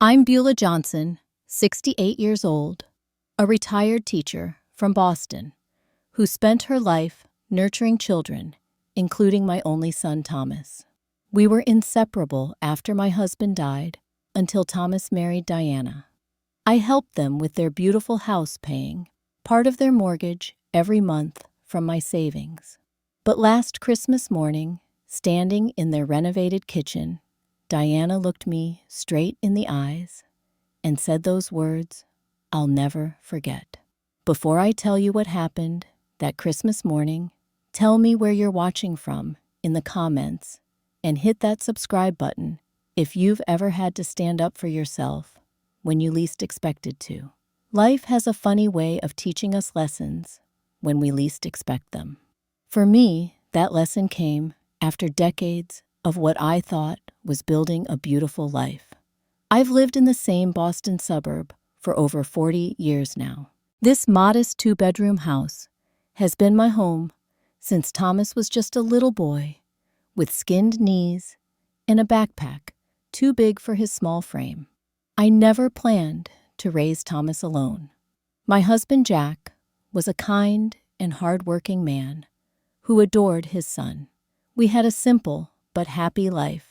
I'm Beulah Johnson, 68 years old, a retired teacher from Boston, who spent her life nurturing children, including my only son, Thomas. We were inseparable after my husband died until Thomas married Diana. I helped them with their beautiful house, paying part of their mortgage every month from my savings. But last Christmas morning, standing in their renovated kitchen, Diana looked me straight in the eyes and said those words I'll never forget. Before I tell you what happened that Christmas morning, tell me where you're watching from in the comments and hit that subscribe button if you've ever had to stand up for yourself when you least expected to. Life has a funny way of teaching us lessons when we least expect them. For me, that lesson came after decades of what I thought was building a beautiful life. I've lived in the same Boston suburb for over 40 years now. This modest 2-bedroom house has been my home since Thomas was just a little boy with skinned knees and a backpack too big for his small frame. I never planned to raise Thomas alone. My husband, Jack, was a kind and hard-working man who adored his son. We had a simple but happy life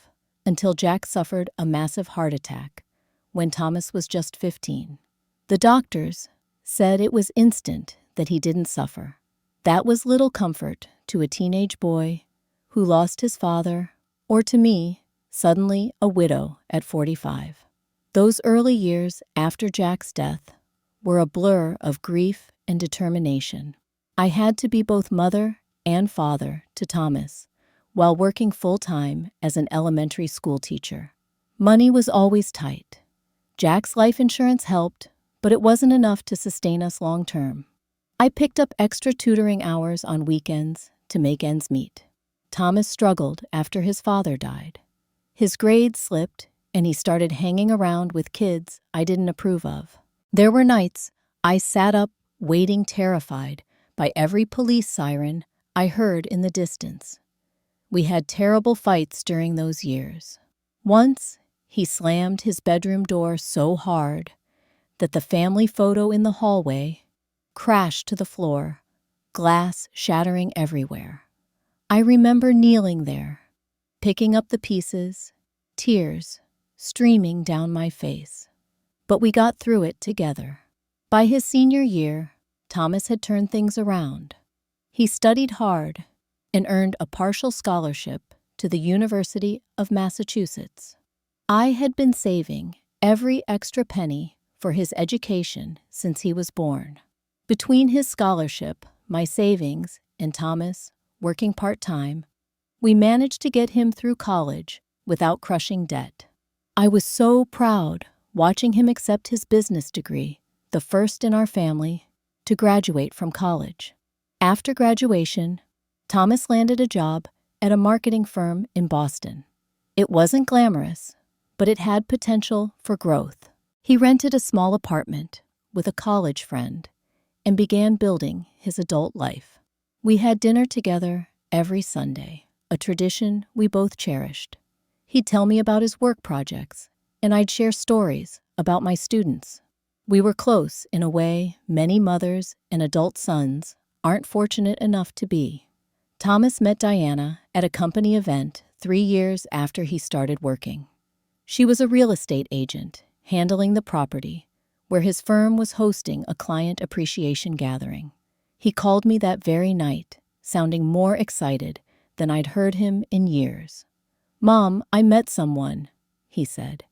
until Jack suffered a massive heart attack when Thomas was just 15. The doctors said it was instant that he didn't suffer. That was little comfort to a teenage boy who lost his father, or to me, suddenly a widow at 45. Those early years after Jack's death were a blur of grief and determination. I had to be both mother and father to Thomas while working full-time as an elementary school teacher. Money was always tight. Jack's life insurance helped, but it wasn't enough to sustain us long-term. I picked up extra tutoring hours on weekends to make ends meet. Thomas struggled after his father died. His grades slipped, and he started hanging around with kids I didn't approve of. There were nights I sat up waiting, terrified by every police siren I heard in the distance. We had terrible fights during those years. Once, he slammed his bedroom door so hard that the family photo in the hallway crashed to the floor, glass shattering everywhere. I remember kneeling there, picking up the pieces, tears streaming down my face. But we got through it together. By his senior year, Thomas had turned things around. He studied hard and earned a partial scholarship to the University of Massachusetts. I had been saving every extra penny for his education since he was born. Between his scholarship, my savings, and Thomas working part-time, we managed to get him through college without crushing debt. I was so proud watching him accept his business degree, the first in our family to graduate from college. After graduation, Thomas landed a job at a marketing firm in Boston. It wasn't glamorous, but it had potential for growth. He rented a small apartment with a college friend and began building his adult life. We had dinner together every Sunday, a tradition we both cherished. He'd tell me about his work projects, and I'd share stories about my students. We were close in a way many mothers and adult sons aren't fortunate enough to be. Thomas met Diana at a company event 3 years after he started working. She was a real estate agent handling the property where his firm was hosting a client appreciation gathering. He called me that very night, sounding more excited than I'd heard him in years. "Mom, I met someone," he said.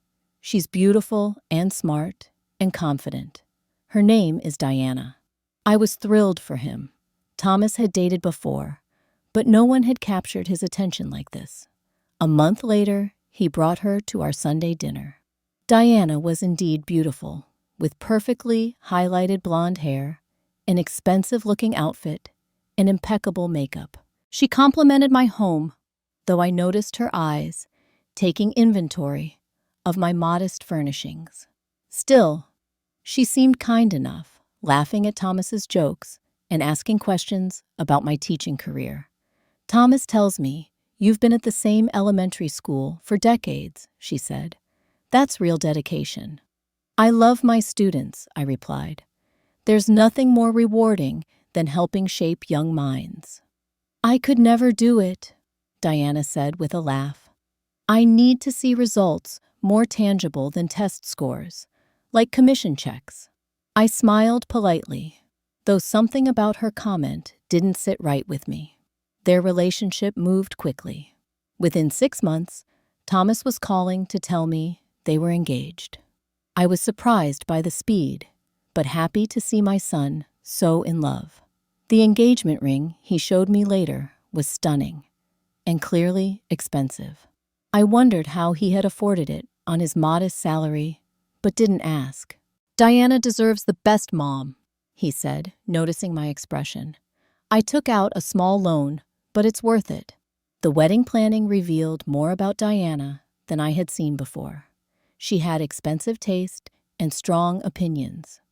"She's beautiful and smart and confident. Her name is Diana." I was thrilled for him. Thomas had dated before, but no one had captured his attention like this. A month later, he brought her to our Sunday dinner. Diana was indeed beautiful, with perfectly highlighted blonde hair, an expensive-looking outfit, and impeccable makeup. She complimented my home, though I noticed her eyes taking inventory of my modest furnishings. Still, she seemed kind enough, laughing at Thomas's jokes and asking questions about my teaching career. "Thomas tells me you've been at the same elementary school for decades," she said. That's real dedication. I love my students, I replied. There's nothing more rewarding than helping shape young minds. I could never do it, Diana said with a laugh. I need to see results more tangible than test scores, like commission checks. I smiled politely, though something about her comment didn't sit right with me. Their relationship moved quickly. Within 6 months, Thomas was calling to tell me they were engaged. I was surprised by the speed, but happy to see my son so in love. The engagement ring he showed me later was stunning and clearly expensive. I wondered how he had afforded it on his modest salary, but didn't ask. Diana deserves the best mom, he said, noticing my expression. I took out a small loan, but it's worth it. The wedding planning revealed more about Diana than I had seen before. She had expensive taste and strong opinions.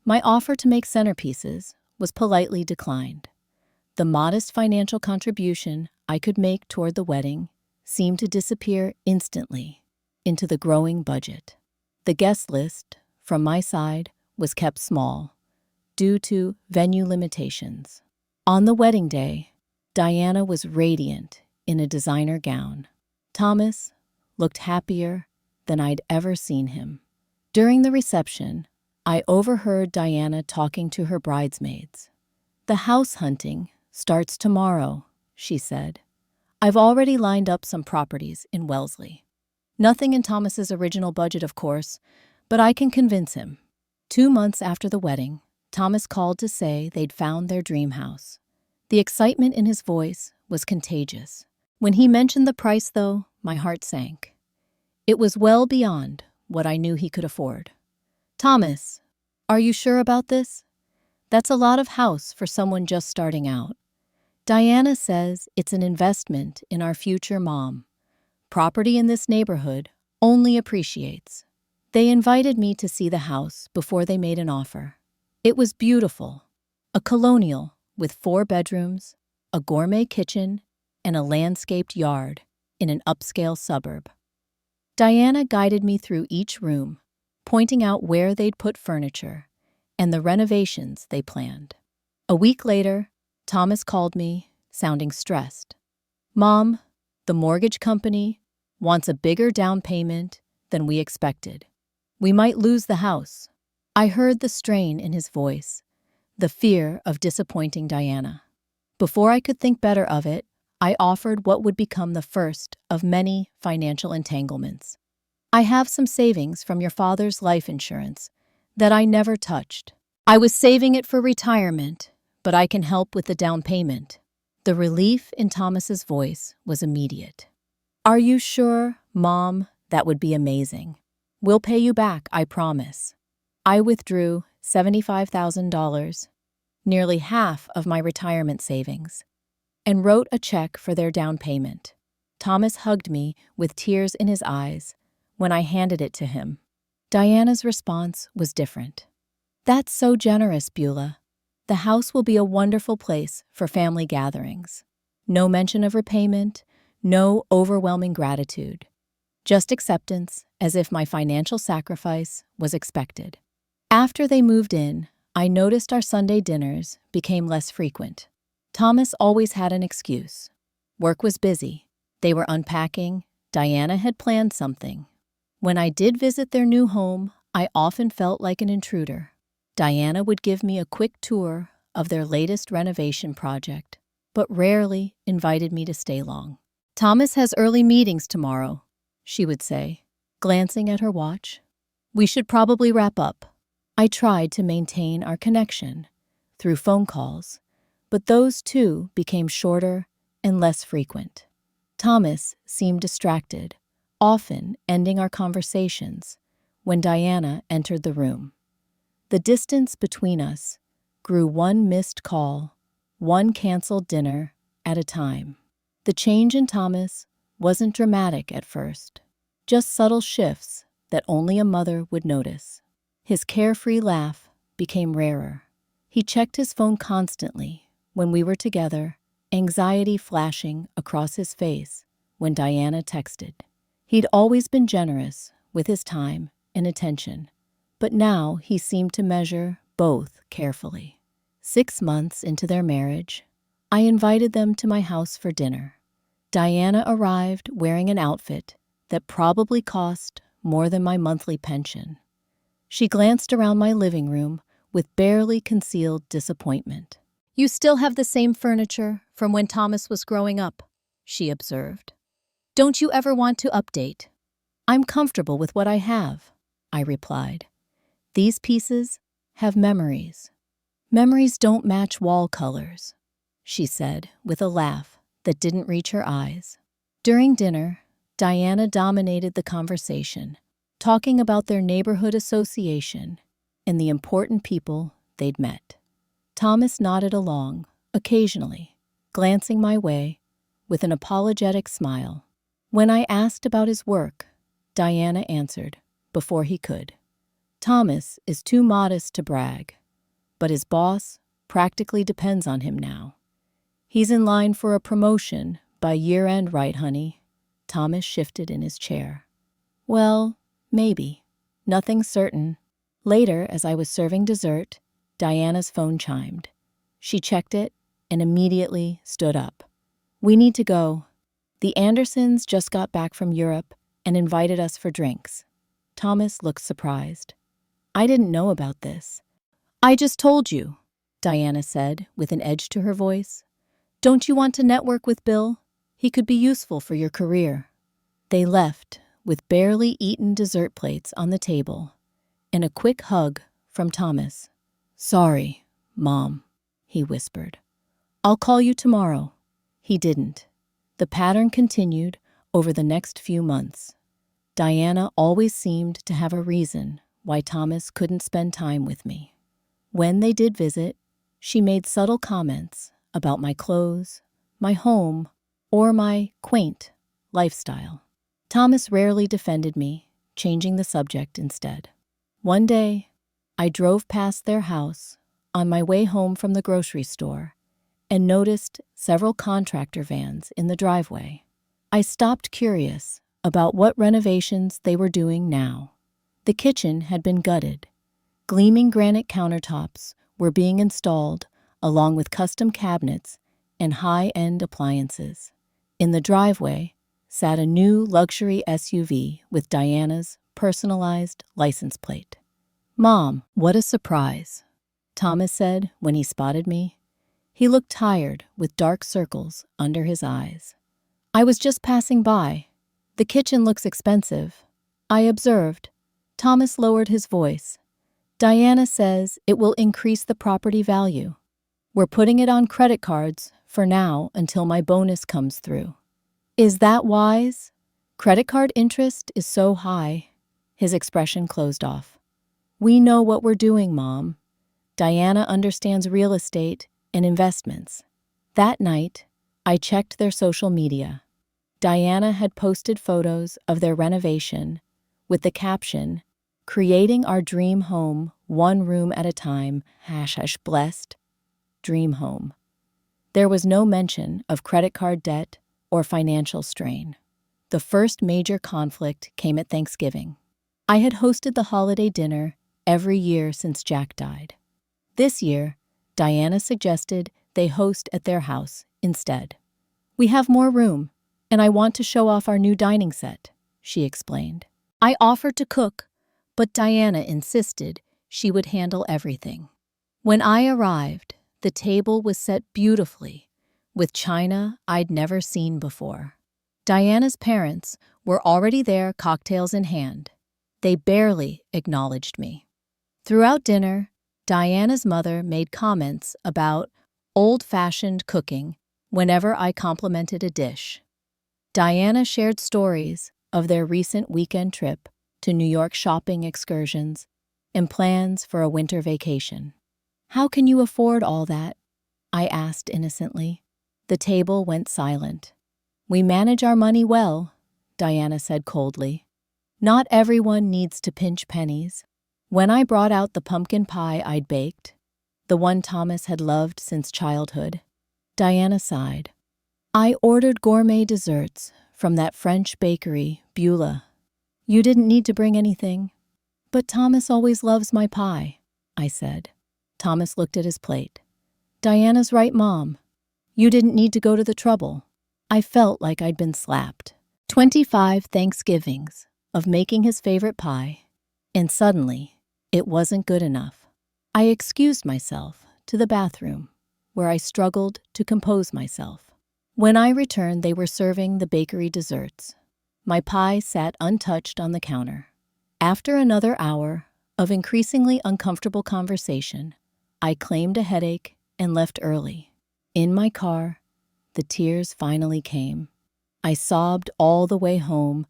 My offer to make centerpieces was politely declined. The modest financial contribution I could make toward the wedding seemed to disappear instantly into the growing budget. The guest list, from my side, was kept small due to venue limitations. On the wedding day, Diana was radiant in a designer gown. Thomas looked happier than I'd ever seen him. During the reception, I overheard Diana talking to her bridesmaids. The house hunting starts tomorrow, she said. I've already lined up some properties in Wellesley. Nothing in Thomas's original budget, of course, but I can convince him. 2 months after the wedding, Thomas called to say they'd found their dream house. The excitement in his voice was contagious. When he mentioned the price, though, my heart sank. It was well beyond what I knew he could afford. Thomas, are you sure about this? That's a lot of house for someone just starting out. Diana says it's an investment in our future mom. Property in this neighborhood only appreciates. They invited me to see the house before they made an offer. It was beautiful, a colonial with 4 bedrooms, a gourmet kitchen, and a landscaped yard in an upscale suburb. Diana guided me through each room, pointing out where they'd put furniture and the renovations they planned. A week later, Thomas called me, sounding stressed. Mom, the mortgage company wants a bigger down payment than we expected. We might lose the house. I heard the strain in his voice, the fear of disappointing Diana. Before I could think better of it, I offered what would become the first of many financial entanglements. I have some savings from your father's life insurance that I never touched. I was saving it for retirement, but I can help with the down payment. The relief in Thomas's voice was immediate. Are you sure, Mom? That would be amazing. We'll pay you back, I promise. I withdrew $75,000, nearly half of my retirement savings, and wrote a check for their down payment. Thomas hugged me with tears in his eyes when I handed it to him. Diana's response was different. That's so generous, Beulah. The house will be a wonderful place for family gatherings. No mention of repayment, no overwhelming gratitude. Just acceptance, as if my financial sacrifice was expected. After they moved in, I noticed our Sunday dinners became less frequent. Thomas always had an excuse. Work was busy. They were unpacking. Diana had planned something. When I did visit their new home, I often felt like an intruder. Diana would give me a quick tour of their latest renovation project, but rarely invited me to stay long. Thomas has early meetings tomorrow, she would say, glancing at her watch. We should probably wrap up. I tried to maintain our connection through phone calls, but those too became shorter and less frequent. Thomas seemed distracted, often ending our conversations when Diana entered the room. The distance between us grew one missed call, one canceled dinner at a time. The change in Thomas wasn't dramatic at first, just subtle shifts that only a mother would notice. His carefree laugh became rarer. He checked his phone constantly when we were together, anxiety flashing across his face when Diana texted. He'd always been generous with his time and attention, but now he seemed to measure both carefully. 6 months into their marriage, I invited them to my house for dinner. Diana arrived wearing an outfit that probably cost more than my monthly pension. She glanced around my living room with barely concealed disappointment. "You still have the same furniture from when Thomas was growing up," she observed. "Don't you ever want to update?" "I'm comfortable with what I have," I replied. "These pieces have memories." "Memories don't match wall colors," she said with a laugh that didn't reach her eyes. During dinner, Diana dominated the conversation, talking about their neighborhood association and the important people they'd met. Thomas nodded along, occasionally, glancing my way with an apologetic smile. When I asked about his work, Diana answered before he could. "Thomas is too modest to brag, but his boss practically depends on him now. He's in line for a promotion by year-end, right, honey?" Thomas shifted in his chair. "Well, maybe. Nothing's certain." Later, as I was serving dessert, Diana's phone chimed. She checked it and immediately stood up. "We need to go. The Andersons just got back from Europe and invited us for drinks." Thomas looked surprised. "I didn't know about this." "I just told you," Diana said with an edge to her voice. "Don't you want to network with Bill? He could be useful for your career." They left with barely eaten dessert plates on the table and a quick hug from Thomas. "Sorry, Mom," he whispered. "I'll call you tomorrow." He didn't. The pattern continued over the next few months. Diana always seemed to have a reason why Thomas couldn't spend time with me. When they did visit, she made subtle comments about my clothes, my home, or my quaint lifestyle. Thomas rarely defended me, changing the subject instead. One day, I drove past their house on my way home from the grocery store and noticed several contractor vans in the driveway. I stopped curious about what renovations they were doing now. The kitchen had been gutted. Gleaming granite countertops were being installed along with custom cabinets and high-end appliances. In the driveway sat a new luxury SUV with Diana's personalized license plate. "Mom, what a surprise," Thomas said when he spotted me. He looked tired with dark circles under his eyes. "I was just passing by. The kitchen looks expensive," I observed. Thomas lowered his voice. "Diana says it will increase the property value. We're putting it on credit cards for now until my bonus comes through." "Is that wise? Credit card interest is so high." His expression closed off. "We know what we're doing, Mom. Diana understands real estate and investments." That night, I checked their social media. Diana had posted photos of their renovation with the caption, "Creating our dream home, one room at a time, # blessed dream home." There was no mention of credit card debt or financial strain. The first major conflict came at Thanksgiving. I had hosted the holiday dinner every year since Jack died. This year, Diana suggested they host at their house instead. "We have more room, and I want to show off our new dining set," she explained. I offered to cook, but Diana insisted she would handle everything. When I arrived, the table was set beautifully, with china I'd never seen before. Diana's parents were already there, cocktails in hand. They barely acknowledged me. Throughout dinner, Diana's mother made comments about old-fashioned cooking whenever I complimented a dish. Diana shared stories of their recent weekend trip to New York shopping excursions and plans for a winter vacation. "How can you afford all that?" I asked innocently. The table went silent. "We manage our money well," Diana said coldly. "Not everyone needs to pinch pennies." When I brought out the pumpkin pie I'd baked, the one Thomas had loved since childhood, Diana sighed. "I ordered gourmet desserts from that French bakery, Beulah. You didn't need to bring anything. But Thomas always loves my pie, I said. Thomas looked at his plate. Diana's right, Mom. You didn't need to go to the trouble. I felt like I'd been slapped. 25 Thanksgivings of making his favorite pie, and suddenly, it wasn't good enough. I excused myself to the bathroom, where I struggled to compose myself. When I returned, they were serving the bakery desserts. My pie sat untouched on the counter. After another hour of increasingly uncomfortable conversation, I claimed a headache and left early. In my car, the tears finally came. I sobbed all the way home,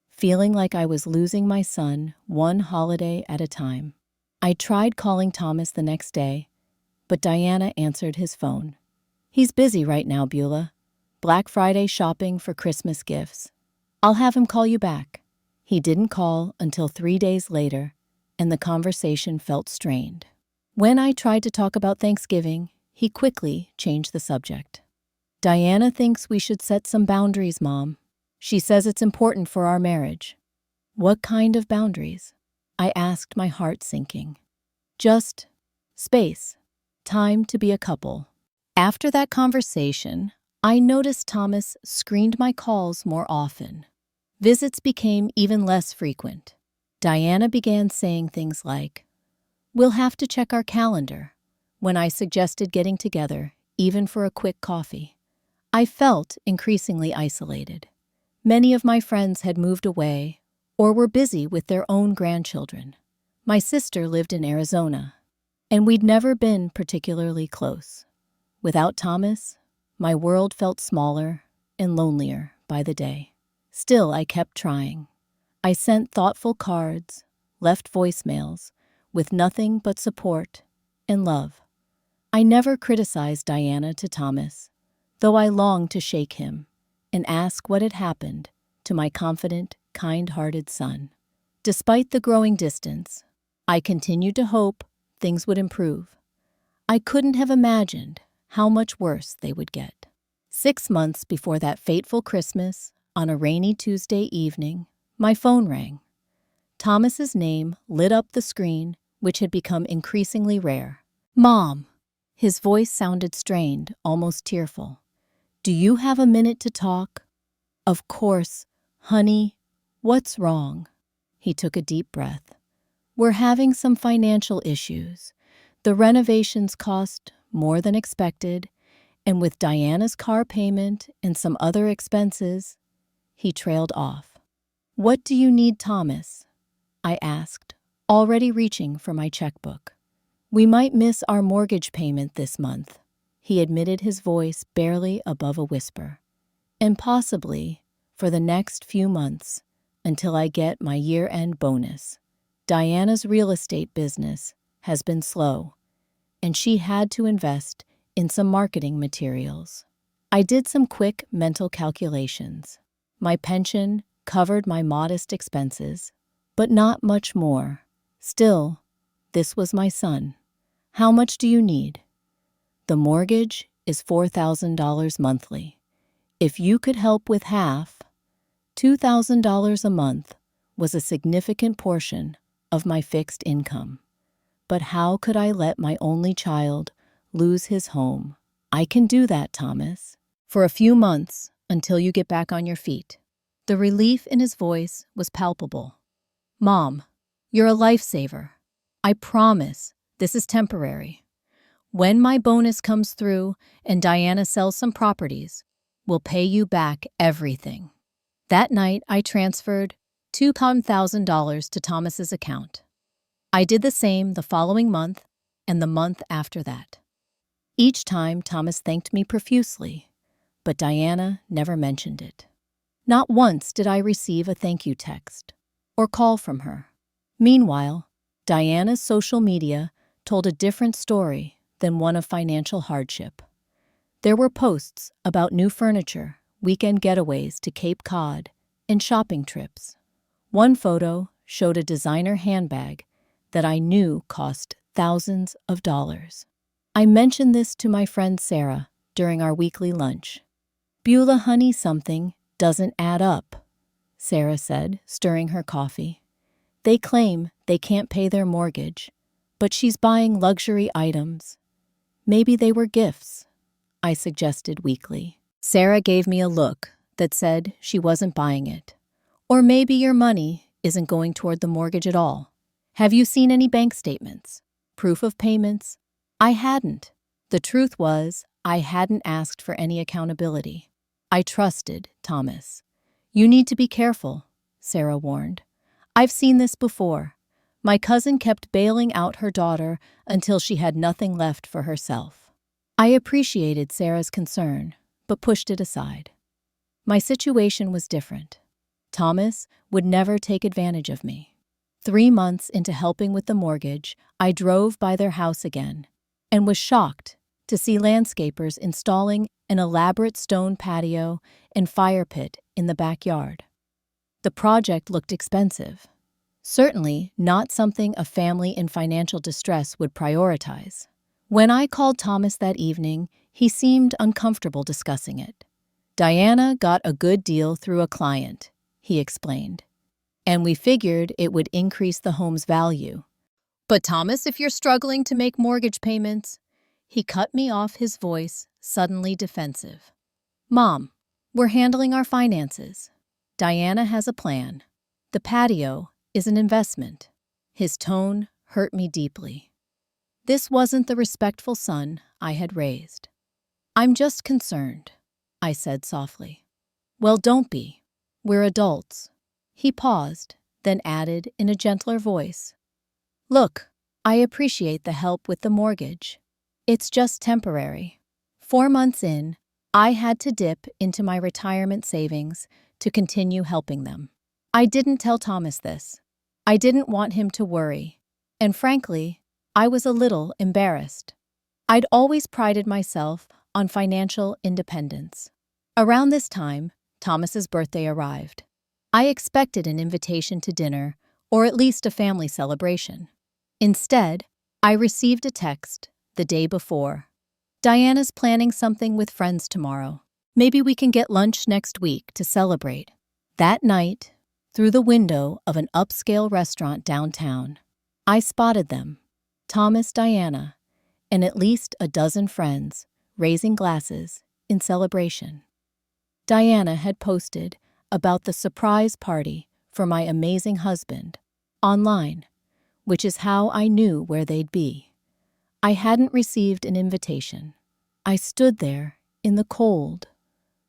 feeling like I was losing my son one holiday at a time. I tried calling Thomas the next day, but Diana answered his phone. He's busy right now, Beulah. Black Friday shopping for Christmas gifts. I'll have him call you back. He didn't call until 3 days later, and the conversation felt strained. When I tried to talk about Thanksgiving, he quickly changed the subject. Diana thinks we should set some boundaries, Mom. She says it's important for our marriage. What kind of boundaries? I asked, my heart sinking. Just space. Time to be a couple. After that conversation, I noticed Thomas screened my calls more often. Visits became even less frequent. Diana began saying things like, "We'll have to check our calendar," when I suggested getting together, even for a quick coffee. I felt increasingly isolated. Many of my friends had moved away or were busy with their own grandchildren. My sister lived in Arizona, and we'd never been particularly close. Without Thomas, my world felt smaller and lonelier by the day. Still, I kept trying. I sent thoughtful cards, left voicemails, with nothing but support and love. I never criticized Diana to Thomas, though I longed to shake him and ask what had happened to my confident, kind-hearted son. Despite the growing distance, I continued to hope things would improve. I couldn't have imagined how much worse they would get. 6 months before that fateful Christmas, on a rainy Tuesday evening, my phone rang. Thomas's name lit up the screen, which had become increasingly rare. Mom. His voice sounded strained, almost tearful. Do you have a minute to talk? Of course. Honey, what's wrong? He took a deep breath. We're having some financial issues. The renovations cost more than expected, and with Diana's car payment and some other expenses, he trailed off. What do you need, Thomas? I asked, already reaching for my checkbook. We might miss our mortgage payment this month, he admitted, his voice barely above a whisper. And possibly for the next few months, until I get my year-end bonus. Diana's real estate business has been slow, and she had to invest in some marketing materials. I did some quick mental calculations. My pension covered my modest expenses, but not much more. Still, this was my son. How much do you need? The mortgage is $4,000 monthly. If you could help with half, $2,000 a month was a significant portion of my fixed income. But how could I let my only child lose his home? I can do that, Thomas. For a few months, until you get back on your feet. The relief in his voice was palpable. Mom, you're a lifesaver. I promise this is temporary. When my bonus comes through and Diana sells some properties, we'll pay you back everything. That night, I transferred $2,000 to Thomas's account. I did the same the following month and the month after that. Each time, Thomas thanked me profusely, but Diana never mentioned it. Not once did I receive a thank you text or call from her. Meanwhile, Diana's social media told a different story than one of financial hardship. There were posts about new furniture, weekend getaways to Cape Cod, and shopping trips. One photo showed a designer handbag that I knew cost thousands of dollars. I mentioned this to my friend Sarah during our weekly lunch. Beulah, honey, something doesn't add up. Sarah said, stirring her coffee. They claim they can't pay their mortgage, but she's buying luxury items. Maybe they were gifts, I suggested weakly. Sarah gave me a look that said she wasn't buying it. Or maybe your money isn't going toward the mortgage at all. Have you seen any bank statements? Proof of payments? I hadn't. The truth was, I hadn't asked for any accountability. I trusted Thomas. You need to be careful, Sarah warned. I've seen this before. My cousin kept bailing out her daughter until she had nothing left for herself. I appreciated Sarah's concern, but pushed it aside. My situation was different. Thomas would never take advantage of me. 3 months into helping with the mortgage, I drove by their house again and was shocked to see landscapers installing an elaborate stone patio and fire pit in the backyard. The project looked expensive. Certainly not something a family in financial distress would prioritize. When I called Thomas that evening, he seemed uncomfortable discussing it. Diana got a good deal through a client, he explained, and we figured it would increase the home's value. But Thomas, if you're struggling to make mortgage payments, he cut me off, his voice suddenly defensive. Mom, we're handling our finances. Diana has a plan. The patio is an investment. His tone hurt me deeply. This wasn't the respectful son I had raised. I'm just concerned, I said softly. Well, don't be. We're adults. He paused, then added in a gentler voice. Look, I appreciate the help with the mortgage. It's just temporary. 4 months in, I had to dip into my retirement savings to continue helping them. I didn't tell Thomas this. I didn't want him to worry, and frankly, I was a little embarrassed. I'd always prided myself on financial independence. Around this time, Thomas's birthday arrived. I expected an invitation to dinner, or at least a family celebration. Instead, I received a text the day before. Diana's planning something with friends tomorrow. Maybe we can get lunch next week to celebrate. That night, through the window of an upscale restaurant downtown, I spotted them, Thomas, Diana, and at least a dozen friends, raising glasses in celebration. Diana had posted about the surprise party for my amazing husband online, which is how I knew where they'd be. I hadn't received an invitation. I stood there in the cold,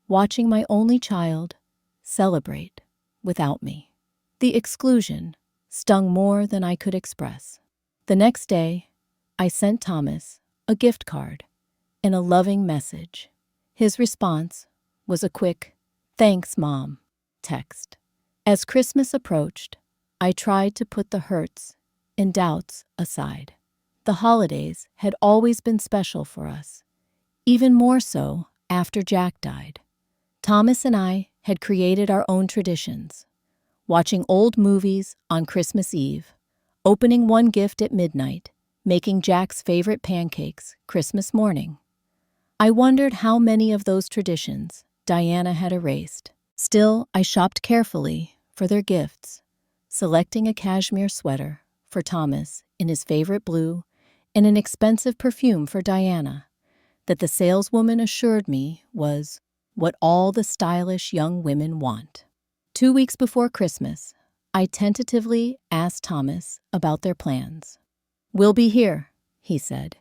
watching my only child celebrate without me. The exclusion stung more than I could express. The next day, I sent Thomas a gift card and a loving message. His response was a quick, "Thanks, Mom," text. As Christmas approached, I tried to put the hurts and doubts aside. The holidays had always been special for us, even more so after Jack died. Thomas and I had created our own traditions, watching old movies on Christmas Eve, opening one gift at midnight, making Jack's favorite pancakes Christmas morning. I wondered how many of those traditions Diana had erased. Still, I shopped carefully for their gifts, selecting a cashmere sweater for Thomas in his favorite blue and an expensive perfume for Diana that the saleswoman assured me was what all the stylish young women want. 2 weeks before Christmas, I tentatively asked Thomas about their plans. We'll be here, he said.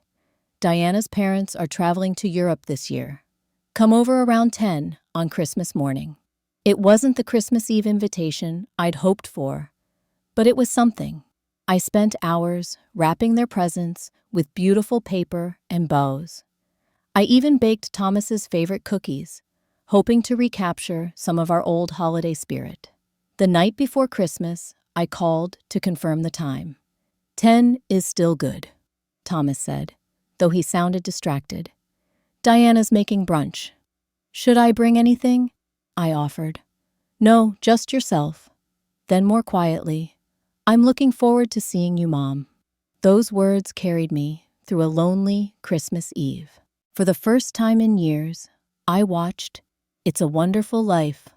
Diana's parents are traveling to Europe this year. Come over around 10 on Christmas morning. It wasn't the Christmas Eve invitation I'd hoped for, but it was something. I spent hours wrapping their presents with beautiful paper and bows. I even baked Thomas's favorite cookies, hoping to recapture some of our old holiday spirit. The night before Christmas, I called to confirm the time. 10 is still good, Thomas said, though he sounded distracted. Diana's making brunch. Should I bring anything? I offered. No, just yourself. Then more quietly, I'm looking forward to seeing you, Mom. Those words carried me through a lonely Christmas Eve. For the first time in years, I watched It's a Wonderful Life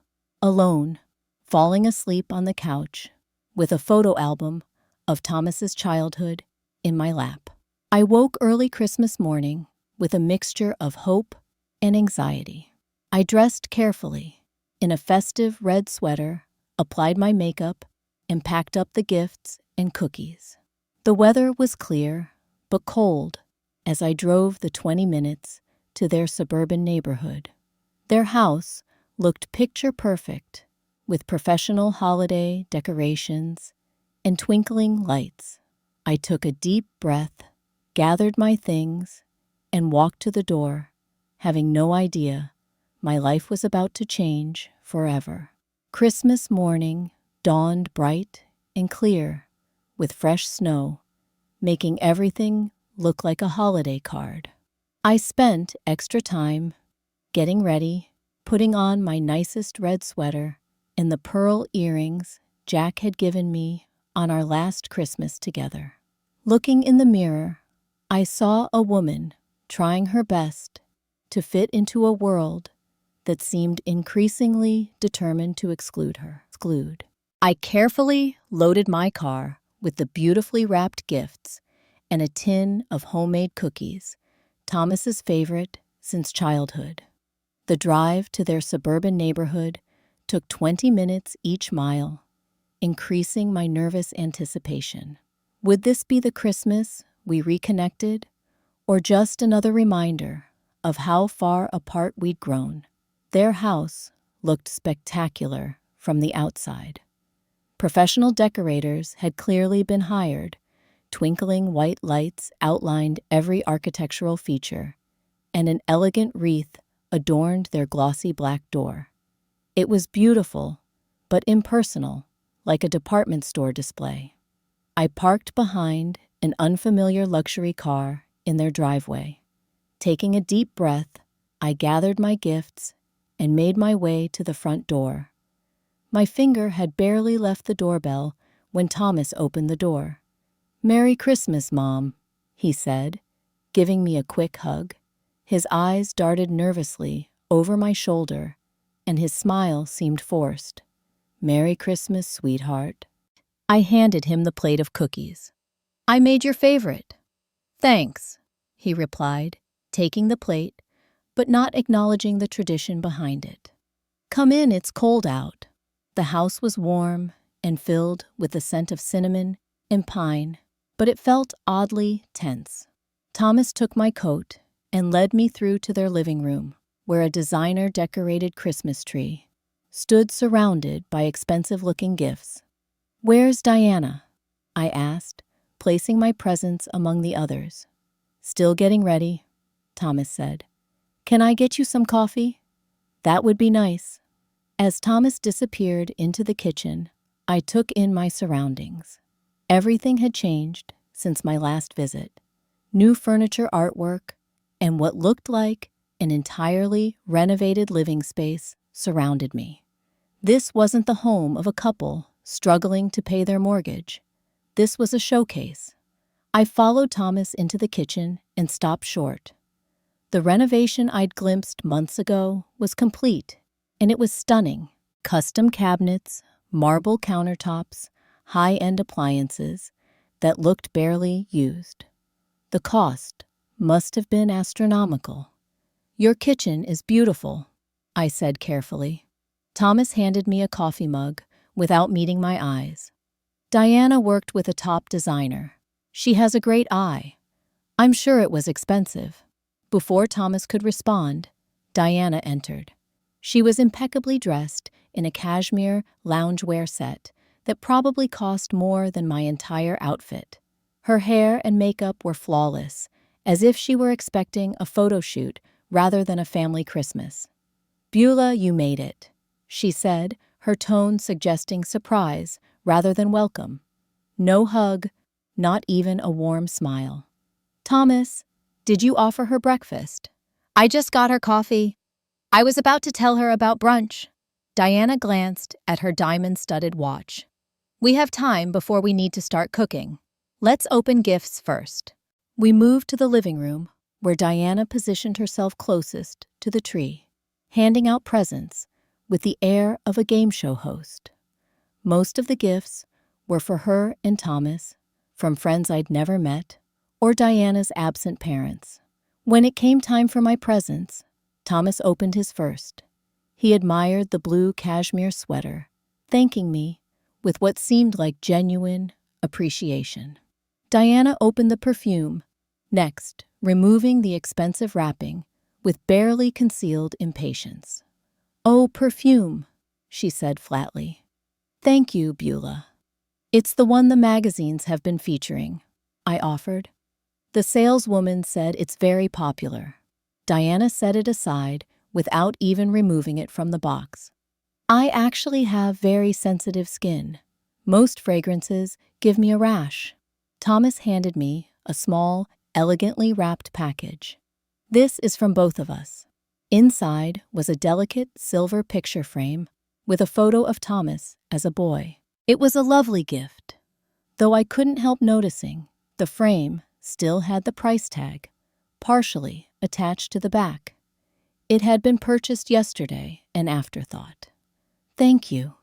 alone falling asleep on the couch with a photo album of Thomas's childhood in my lap. I woke early Christmas morning with a mixture of hope and anxiety. I dressed carefully in a festive red sweater, applied my makeup, and packed up the gifts and cookies. The weather was clear but cold as I drove the 20 minutes to their suburban neighborhood. Their house looked picture perfect with professional holiday decorations and twinkling lights. I took a deep breath, gathered my things, and walked to the door, having no idea my life was about to change forever. Christmas morning dawned bright and clear, with fresh snow, making everything look like a holiday card. I spent extra time getting ready, putting on my nicest red sweater and the pearl earrings Jack had given me on our last Christmas together. Looking in the mirror, I saw a woman trying her best to fit into a world that seemed increasingly determined to exclude her. I carefully loaded my car with the beautifully wrapped gifts and a tin of homemade cookies, Thomas's favorite since childhood. The drive to their suburban neighborhood took 20 minutes each mile, increasing my nervous anticipation. Would this be the Christmas we reconnected, or just another reminder of how far apart we'd grown? Their house looked spectacular from the outside. Professional decorators had clearly been hired. Twinkling white lights outlined every architectural feature, and an elegant wreath adorned their glossy black door. It was beautiful, but impersonal, like a department store display. I parked behind an unfamiliar luxury car in their driveway. Taking a deep breath, I gathered my gifts and made my way to the front door. My finger had barely left the doorbell when Thomas opened the door. "Merry Christmas, Mom," he said, giving me a quick hug. His eyes darted nervously over my shoulder, and his smile seemed forced. "Merry Christmas, sweetheart." I handed him the plate of cookies. "I made your favorite." "Thanks," he replied, taking the plate, but not acknowledging the tradition behind it. "Come in, it's cold out." The house was warm and filled with the scent of cinnamon and pine, but it felt oddly tense. Thomas took my coat and led me through to their living room, where a designer-decorated Christmas tree stood surrounded by expensive-looking gifts. "Where's Diana?" I asked, placing my presents among the others. "Still getting ready," Thomas said. "Can I get you some coffee?" "That would be nice." As Thomas disappeared into the kitchen, I took in my surroundings. Everything had changed since my last visit. New furniture, artwork, and what looked like an entirely renovated living space surrounded me. This wasn't the home of a couple struggling to pay their mortgage. This was a showcase. I followed Thomas into the kitchen and stopped short. The renovation I'd glimpsed months ago was complete, and it was stunning. Custom cabinets, marble countertops, high-end appliances that looked barely used. The cost must have been astronomical. "Your kitchen is beautiful," I said carefully. Thomas handed me a coffee mug without meeting my eyes. "Diana worked with a top designer. She has a great eye. I'm sure it was expensive." Before Thomas could respond, Diana entered. She was impeccably dressed in a cashmere loungewear set that probably cost more than my entire outfit. Her hair and makeup were flawless, as if she were expecting a photo shoot rather than a family Christmas. "Beulah, you made it," she said, her tone suggesting surprise rather than welcome. No hug, not even a warm smile. "Thomas, did you offer her breakfast?" "I just got her coffee. I was about to tell her about brunch." Diana glanced at her diamond-studded watch. "We have time before we need to start cooking. Let's open gifts first." We moved to the living room, where Diana positioned herself closest to the tree, handing out presents with the air of a game show host. Most of the gifts were for her and Thomas, from friends I'd never met, or Diana's absent parents. When it came time for my presents, Thomas opened his first. He admired the blue cashmere sweater, thanking me with what seemed like genuine appreciation. Diana opened the perfume, next, removing the expensive wrapping with barely concealed impatience. "Oh, perfume," she said flatly. "Thank you, Beulah. It's the one the magazines have been featuring," I offered. "The saleswoman said it's very popular." Diana set it aside without even removing it from the box. "I actually have very sensitive skin. Most fragrances give me a rash." Thomas handed me a small, elegantly wrapped package. "This is from both of us." Inside was a delicate silver picture frame with a photo of Thomas as a boy. It was a lovely gift, though I couldn't help noticing the frame still had the price tag, partially attached to the back. It had been purchased yesterday, an afterthought. "Thank you.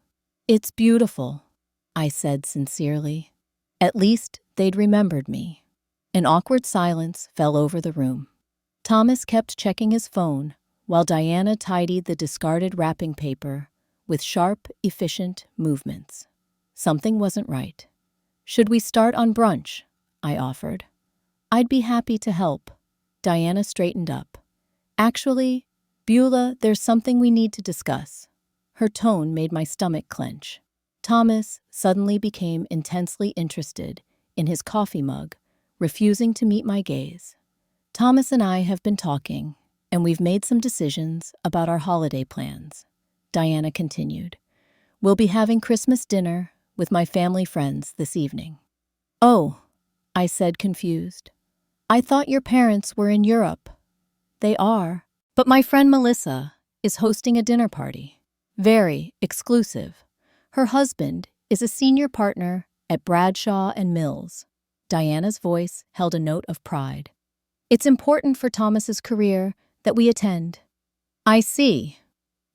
It's beautiful," I said sincerely. At least they'd remembered me. An awkward silence fell over the room. Thomas kept checking his phone while Diana tidied the discarded wrapping paper with sharp, efficient movements. Something wasn't right. "Should we start on brunch?" I offered. "I'd be happy to help." Diana straightened up. "Actually, Beulah, there's something we need to discuss." Her tone made my stomach clench. Thomas suddenly became intensely interested in his coffee mug, refusing to meet my gaze. "Thomas and I have been talking, and we've made some decisions about our holiday plans," Diana continued. "We'll be having Christmas dinner with my family friends this evening." "Oh," I said, confused. "I thought your parents were in Europe." "They are, but my friend Melissa is hosting a dinner party. Very exclusive. Her husband is a senior partner at Bradshaw and Mills." Diana's voice held a note of pride. "It's important for Thomas's career that we attend." "I see."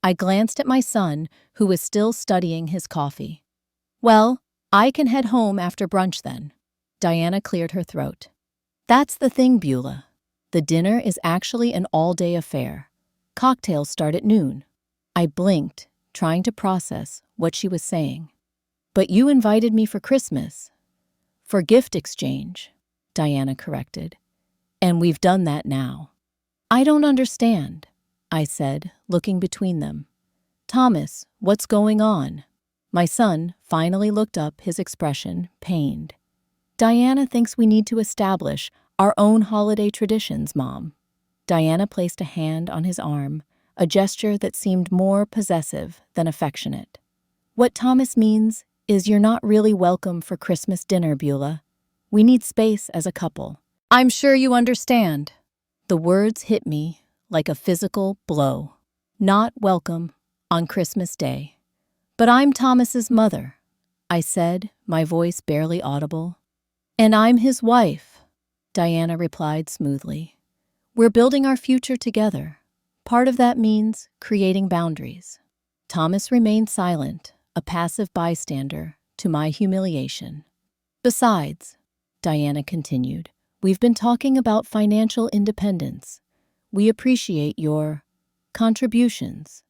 I glanced at my son, who was still studying his coffee. "Well, I can head home after brunch then." Diana cleared her throat. "That's the thing, Beulah. The dinner is actually an all-day affair. Cocktails start at noon." I blinked, trying to process what she was saying. "But you invited me for Christmas." "For gift exchange," Diana corrected. "And we've done that now." "I don't understand," I said, looking between them. "Thomas, what's going on?" My son finally looked up, his expression pained. "Diana thinks we need to establish our own holiday traditions, Mom." Diana placed a hand on his arm, a gesture that seemed more possessive than affectionate. "What Thomas means is you're not really welcome for Christmas dinner, Beulah. We need space as a couple." "I'm sure you understand." The words hit me like a physical blow. "Not welcome on Christmas Day." "But I'm Thomas's mother," I said, my voice barely audible. "And I'm his wife," Diana replied smoothly. "We're building our future together. Part of that means creating boundaries." Thomas remained silent, a passive bystander to my humiliation. "Besides," Diana continued, "we've been talking about financial independence. We appreciate your contributions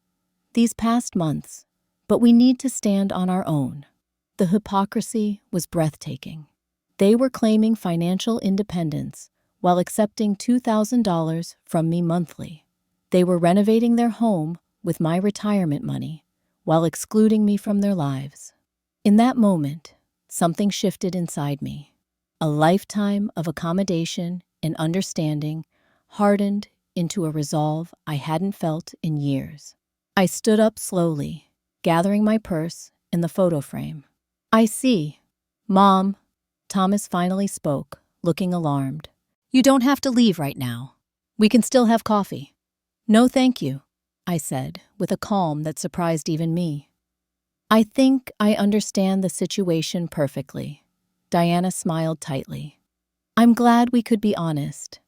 these past months, but we need to stand on our own." The hypocrisy was breathtaking. They were claiming financial independence while accepting $2,000 from me monthly. They were renovating their home with my retirement money while excluding me from their lives. In that moment, something shifted inside me. A lifetime of accommodation and understanding hardened into a resolve I hadn't felt in years. I stood up slowly, gathering my purse and the photo frame. "I see. Mom," Thomas finally spoke, looking alarmed. "You don't have to leave right now. We can still have coffee." "No, thank you," I said, with a calm that surprised even me. "I think I understand the situation perfectly." Diana smiled tightly. "I'm glad we could be honest.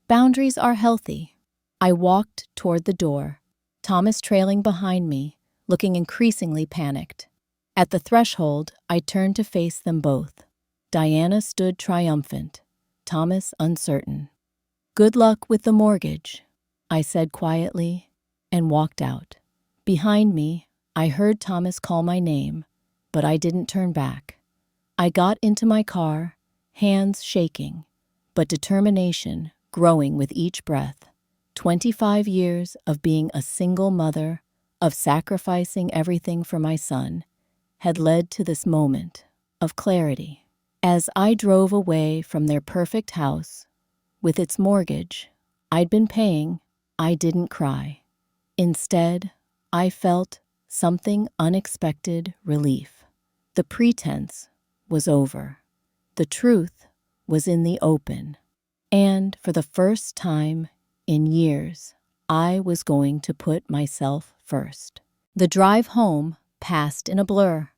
Boundaries are healthy." I walked toward the door, Thomas trailing behind me, looking increasingly panicked. At the threshold, I turned to face them both. Diana stood triumphant, Thomas uncertain. "Good luck with the mortgage," I said quietly, and walked out. Behind me, I heard Thomas call my name, but I didn't turn back. I got into my car, hands shaking, but determination growing with each breath. 25 years of being a single mother, of sacrificing everything for my son, had led to this moment of clarity. As I drove away from their perfect house, with its mortgage I'd been paying, I didn't cry. Instead, I felt something unexpected relief. The pretense was over. The truth was in the open. And for the first time in years, I was going to put myself first. The drive home passed in a blur.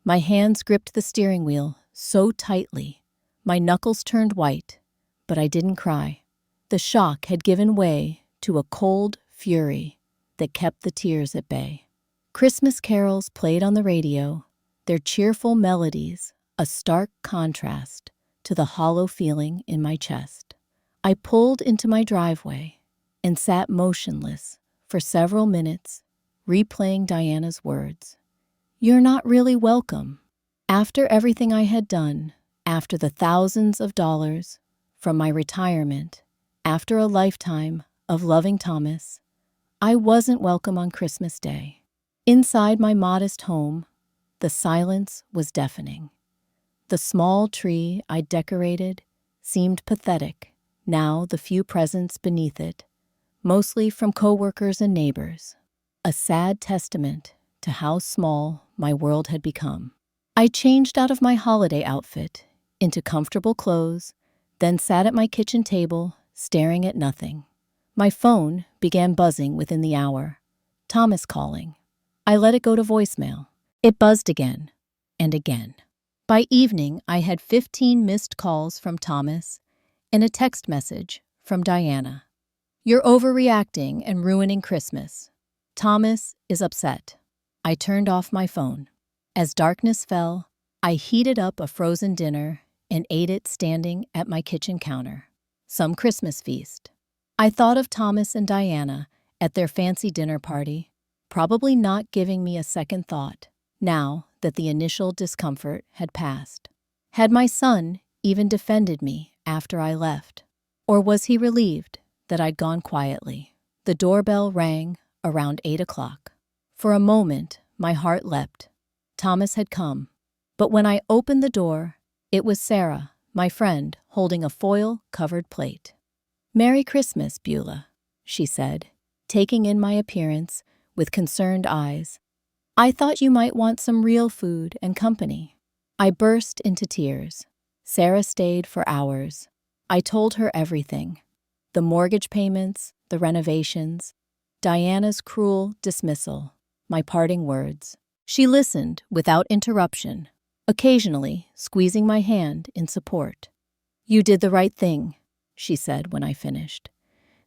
My hands gripped the steering wheel so tightly, my knuckles turned white, but I didn't cry. The shock had given way to a cold fury that kept the tears at bay. Christmas carols played on the radio, their cheerful melodies a stark contrast to the hollow feeling in my chest. I pulled into my driveway and sat motionless for several minutes, replaying Diana's words. "You're not really welcome." After everything I had done, after the thousands of dollars from my retirement, after a lifetime of loving Thomas, I wasn't welcome on Christmas Day. Inside my modest home, the silence was deafening. The small tree I decorated seemed pathetic, now the few presents beneath it, mostly from coworkers and neighbors, a sad testament to how small my world had become. I changed out of my holiday outfit into comfortable clothes, then sat at my kitchen table, staring at nothing. My phone began buzzing within the hour. Thomas calling. I let it go to voicemail. It buzzed again and again. By evening, I had 15 missed calls from Thomas and a text message from Diana. "You're overreacting and ruining Christmas. Thomas is upset." I turned off my phone. As darkness fell, I heated up a frozen dinner and ate it standing at my kitchen counter. Some Christmas feast. I thought of Thomas and Diana at their fancy dinner party, probably not giving me a second thought, now that the initial discomfort had passed. Had my son even defended me after I left? Or was he relieved that I'd gone quietly? The doorbell rang around 8 o'clock. For a moment, my heart leapt. Thomas had come. But when I opened the door, it was Sarah, my friend, holding a foil-covered plate. "Merry Christmas, Beulah," she said, taking in my appearance with concerned eyes. "I thought you might want some real food and company." I burst into tears. Sarah stayed for hours. I told her everything. The mortgage payments, the renovations, Diana's cruel dismissal, my parting words. She listened without interruption, occasionally squeezing my hand in support. "You did the right thing," she said when I finished.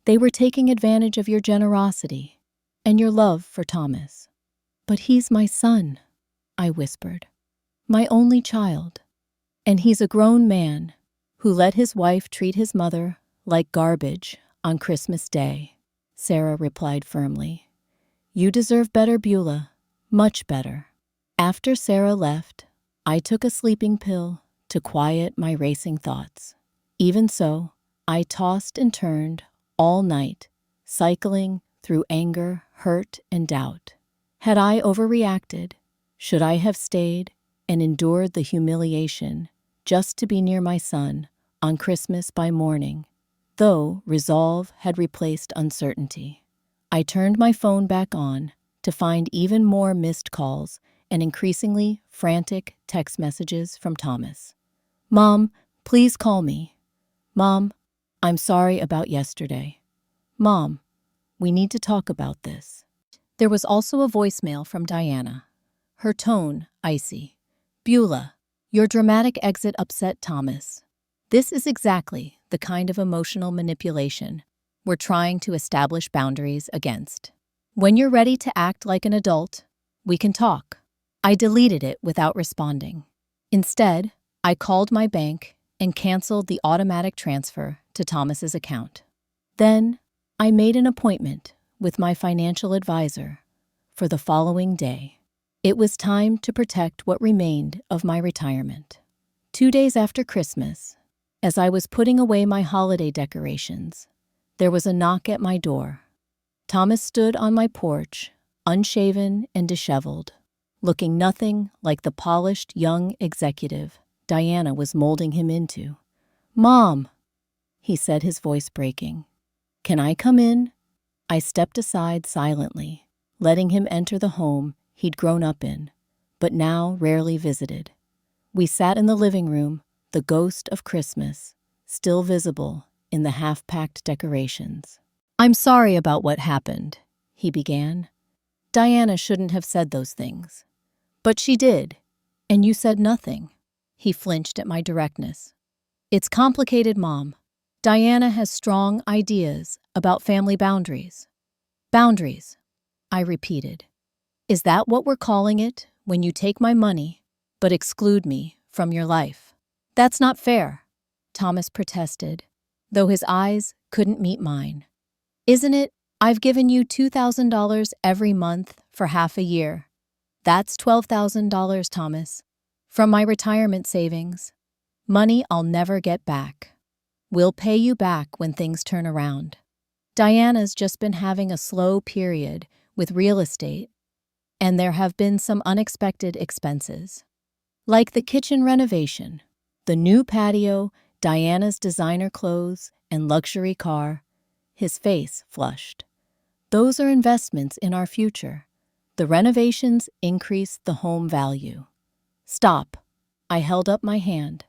"They were taking advantage of your generosity and your love for Thomas." "But he's my son," I whispered. "My only child. And he's a grown man who let his wife treat his mother like garbage on Christmas Day." Sarah replied firmly. "You deserve better, Beulah, much better." After Sarah left, I took a sleeping pill to quiet my racing thoughts. Even so, I tossed and turned all night, cycling through anger, hurt, and doubt. Had I overreacted? Should I have stayed and endured the humiliation just to be near my son on Christmas by morning? Though resolve had replaced uncertainty, I turned my phone back on to find even more missed calls and increasingly frantic text messages from Thomas. "Mom, please call me." "Mom, I'm sorry about yesterday." "Mom, we need to talk about this." There was also a voicemail from Diana, her tone icy. "Beulah, your dramatic exit upset Thomas. This is exactly the kind of emotional manipulation we're trying to establish boundaries against. When you're ready to act like an adult, we can talk. I deleted it without responding. Instead, I called my bank and canceled the automatic transfer to Thomas's account. Then, I made an appointment with my financial advisor for the following day. It was time to protect what remained of my retirement. 2 days after Christmas, as I was putting away my holiday decorations, there was a knock at my door. Thomas stood on my porch, unshaven and disheveled, looking nothing like the polished young executive Diana was molding him into. "Mom," he said, his voice breaking. "Can I come in?" I stepped aside silently, letting him enter the home he'd grown up in, but now rarely visited. We sat in the living room, the ghost of Christmas still visible in the half-packed decorations. "I'm sorry about what happened," he began. "Diana shouldn't have said those things. But she did, and you said nothing." He flinched at my directness. "It's complicated, Mom. Diana has strong ideas about family boundaries." "Boundaries," I repeated. "Is that what we're calling it when you take my money but exclude me from your life?" "That's not fair," Thomas protested, though his eyes couldn't meet mine. "Isn't it? I've given you $2,000 every month for half a year. That's $12,000, Thomas, from my retirement savings. Money I'll never get back. We'll pay you back when things turn around. Diana's just been having a slow period with real estate, and there have been some unexpected expenses. Like the kitchen renovation, the new patio, Diana's designer clothes, and luxury car." His face flushed. "Those are investments in our future. The renovations increase the home value." "Stop." I held up my hand.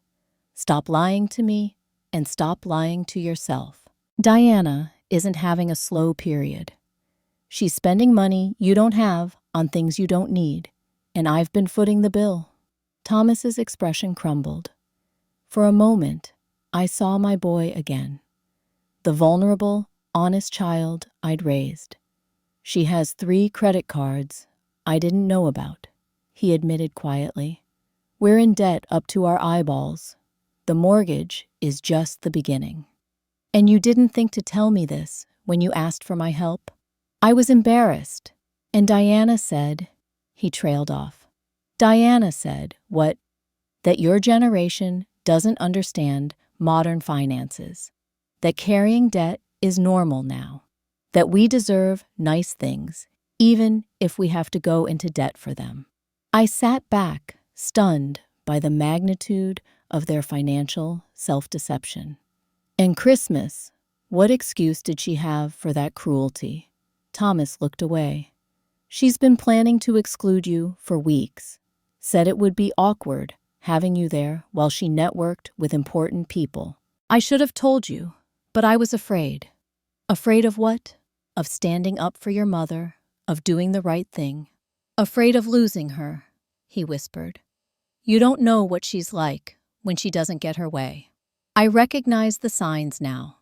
"Stop lying to me, and stop lying to yourself. Diana isn't having a slow period. She's spending money you don't have on things you don't need, and I've been footing the bill." Thomas's expression crumbled. For a moment, I saw my boy again. The vulnerable, honest child I'd raised. "She has 3 credit cards I didn't know about," he admitted quietly. "We're in debt up to our eyeballs. The mortgage is just the beginning." "And you didn't think to tell me this when you asked for my help?" "I was embarrassed. And Diana said," he trailed off. "Diana said, what? That your generation doesn't understand modern finances. That carrying debt is normal now. That we deserve nice things, even if we have to go into debt for them." I sat back, stunned by the magnitude of their financial self-deception. "And Christmas, what excuse did she have for that cruelty?" Thomas looked away. "She's been planning to exclude you for weeks. Said it would be awkward having you there while she networked with important people. I should have told you, but I was afraid." "Afraid of what?" "Of standing up for your mother, of doing the right thing." "Afraid of losing her," he whispered. "You don't know what she's like when she doesn't get her way." I recognized the signs now.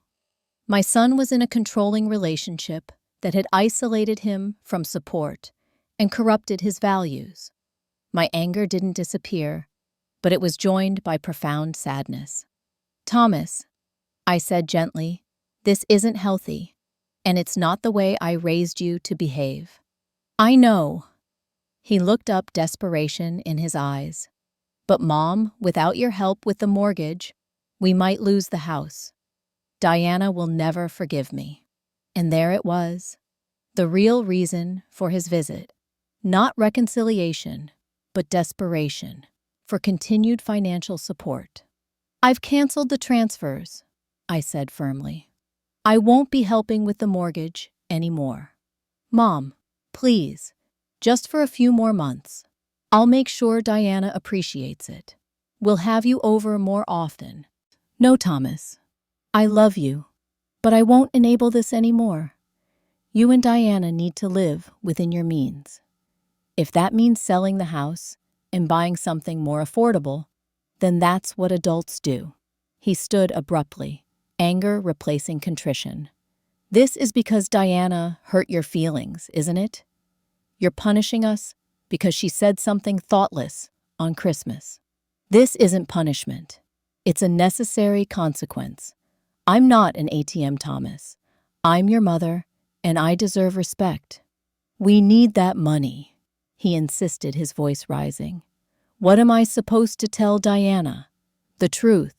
My son was in a controlling relationship that had isolated him from support and corrupted his values. My anger didn't disappear, but it was joined by profound sadness. "Thomas," I said gently, "this isn't healthy, and it's not the way I raised you to behave." "I know." He looked up, desperation in his eyes. "But Mom, without your help with the mortgage, we might lose the house. Diana will never forgive me." And there it was, the real reason for his visit. Not reconciliation, but desperation for continued financial support. "I've canceled the transfers," I said firmly. "I won't be helping with the mortgage anymore. Mom, please, just for a few more months. I'll make sure Diana appreciates it. We'll have you over more often." "No, Thomas. I love you, but I won't enable this anymore. You and Diana need to live within your means. If that means selling the house and buying something more affordable, then that's what adults do." He stood abruptly, anger replacing contrition. "This is because Diana hurt your feelings, isn't it? You're punishing us because she said something thoughtless on Christmas. This isn't punishment. It's a necessary consequence. I'm not an ATM, Thomas. I'm your mother, and I deserve respect. We need that money, he insisted, his voice rising. What am I supposed to tell Diana? The truth,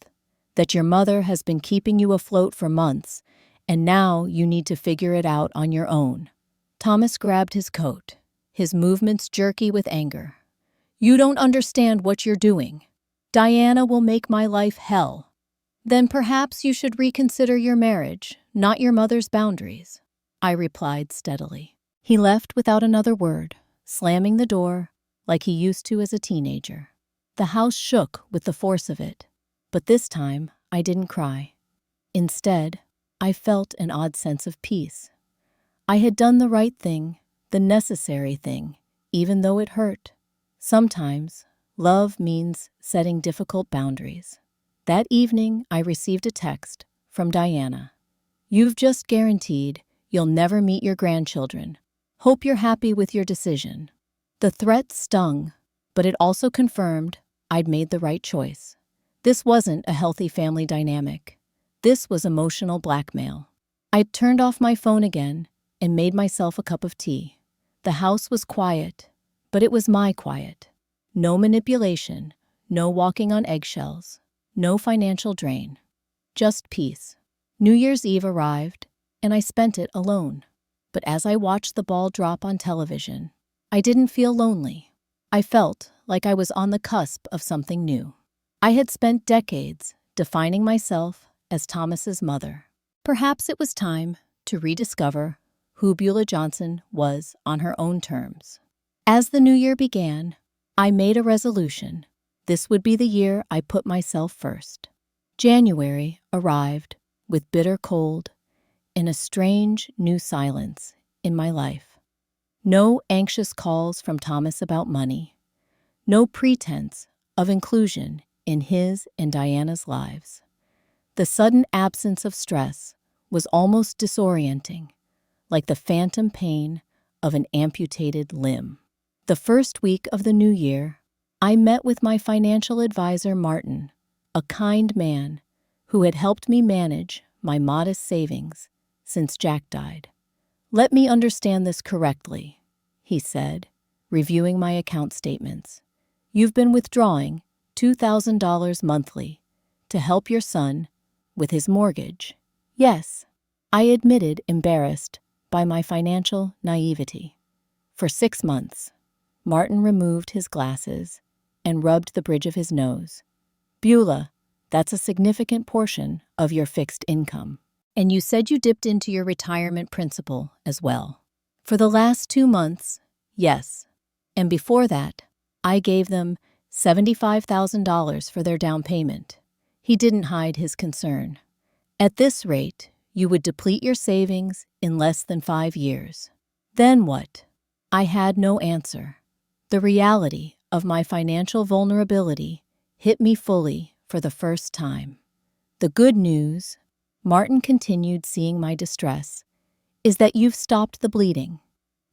that your mother has been keeping you afloat for months, and now you need to figure it out on your own. Thomas grabbed his coat, his movements jerky with anger. You don't understand what you're doing. Diana will make my life hell. Then perhaps you should reconsider your marriage, not your mother's boundaries, I replied steadily. He left without another word, slamming the door like he used to as a teenager. The house shook with the force of it, but this time I didn't cry. Instead, I felt an odd sense of peace. I had done the right thing, the necessary thing, even though it hurt. Sometimes, love means setting difficult boundaries. That evening, I received a text from Diana. You've just guaranteed you'll never meet your grandchildren. Hope you're happy with your decision. The threat stung, but it also confirmed I'd made the right choice. This wasn't a healthy family dynamic. This was emotional blackmail. I turned off my phone again and made myself a cup of tea. The house was quiet, but it was my quiet. No manipulation, no walking on eggshells, no financial drain. Just peace. New Year's Eve arrived, and I spent it alone. But as I watched the ball drop on television, I didn't feel lonely. I felt like I was on the cusp of something new. I had spent decades defining myself as Thomas's mother. Perhaps it was time to rediscover who Beulah Johnson was on her own terms. As the new year began, I made a resolution. This would be the year I put myself first. January arrived with bitter cold and a strange new silence in my life. No anxious calls from Thomas about money. No pretense of inclusion in his and Diana's lives. The sudden absence of stress was almost disorienting, like the phantom pain of an amputated limb. The first week of the new year, I met with my financial advisor, Martin, a kind man who had helped me manage my modest savings since Jack died. Let me understand this correctly, he said, reviewing my account statements. You've been withdrawing $2,000 monthly to help your son with his mortgage. Yes, I admitted, embarrassed by my financial naivety. For 6 months, Martin removed his glasses and rubbed the bridge of his nose. Beulah, that's a significant portion of your fixed income. And you said you dipped into your retirement principal as well. For the last 2 months, yes. And before that, I gave them $75,000 for their down payment. He didn't hide his concern. At this rate, you would deplete your savings in less than 5 years. Then what? I had no answer. The reality of my financial vulnerability hit me fully for the first time. The good news, Martin continued, seeing my distress, is that you've stopped the bleeding.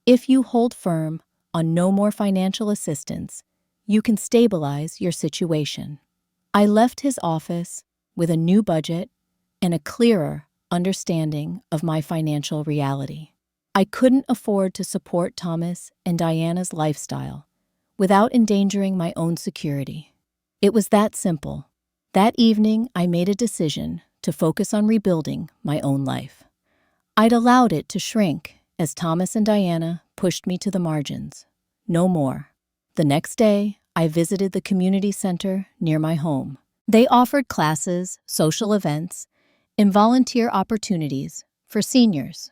If you hold firm on no more financial assistance, you can stabilize your situation. I left his office with a new budget and a clearer understanding of my financial reality. I couldn't afford to support Thomas and Diana's lifestyle without endangering my own security. It was that simple. That evening, I made a decision to focus on rebuilding my own life. I'd allowed it to shrink as Thomas and Diana pushed me to the margins. No more. The next day, I visited the community center near my home. They offered classes, social events, and volunteer opportunities for seniors.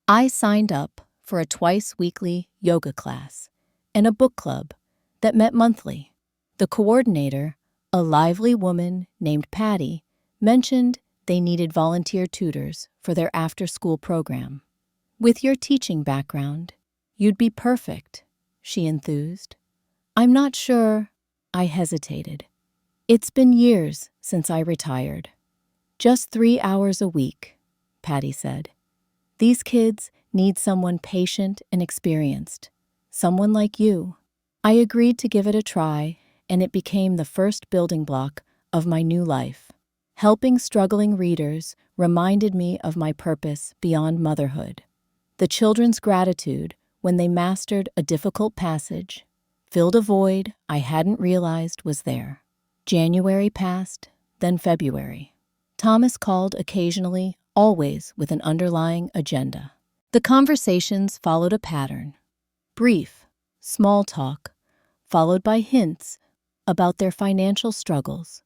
I signed up for a twice-weekly yoga class and a book club that met monthly. The coordinator, a lively woman named Patty, mentioned they needed volunteer tutors for their after-school program. With your teaching background, you'd be perfect, she enthused. I'm not sure. I hesitated. It's been years since I retired. Just 3 hours a week, Patty said. These kids need someone patient and experienced, someone like you. I agreed to give it a try, and it became the first building block of my new life. Helping struggling readers reminded me of my purpose beyond motherhood. The children's gratitude when they mastered a difficult passage filled a void I hadn't realized was there. January passed, then February. Thomas called occasionally, always with an underlying agenda. The conversations followed a pattern. Brief, small talk, followed by hints about their financial struggles,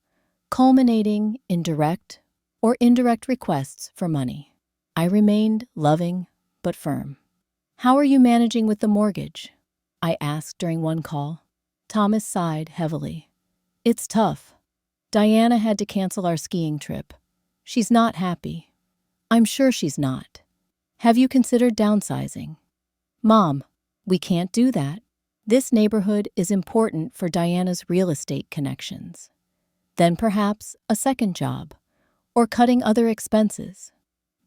culminating in direct or indirect requests for money. I remained loving but firm. "How are you managing with the mortgage?" I asked during one call. Thomas sighed heavily. "It's tough. Diana had to cancel our skiing trip. She's not happy." "I'm sure she's not. Have you considered downsizing?" "Mom, we can't do that. This neighborhood is important for Diana's real estate connections. Then perhaps a second job, or cutting other expenses."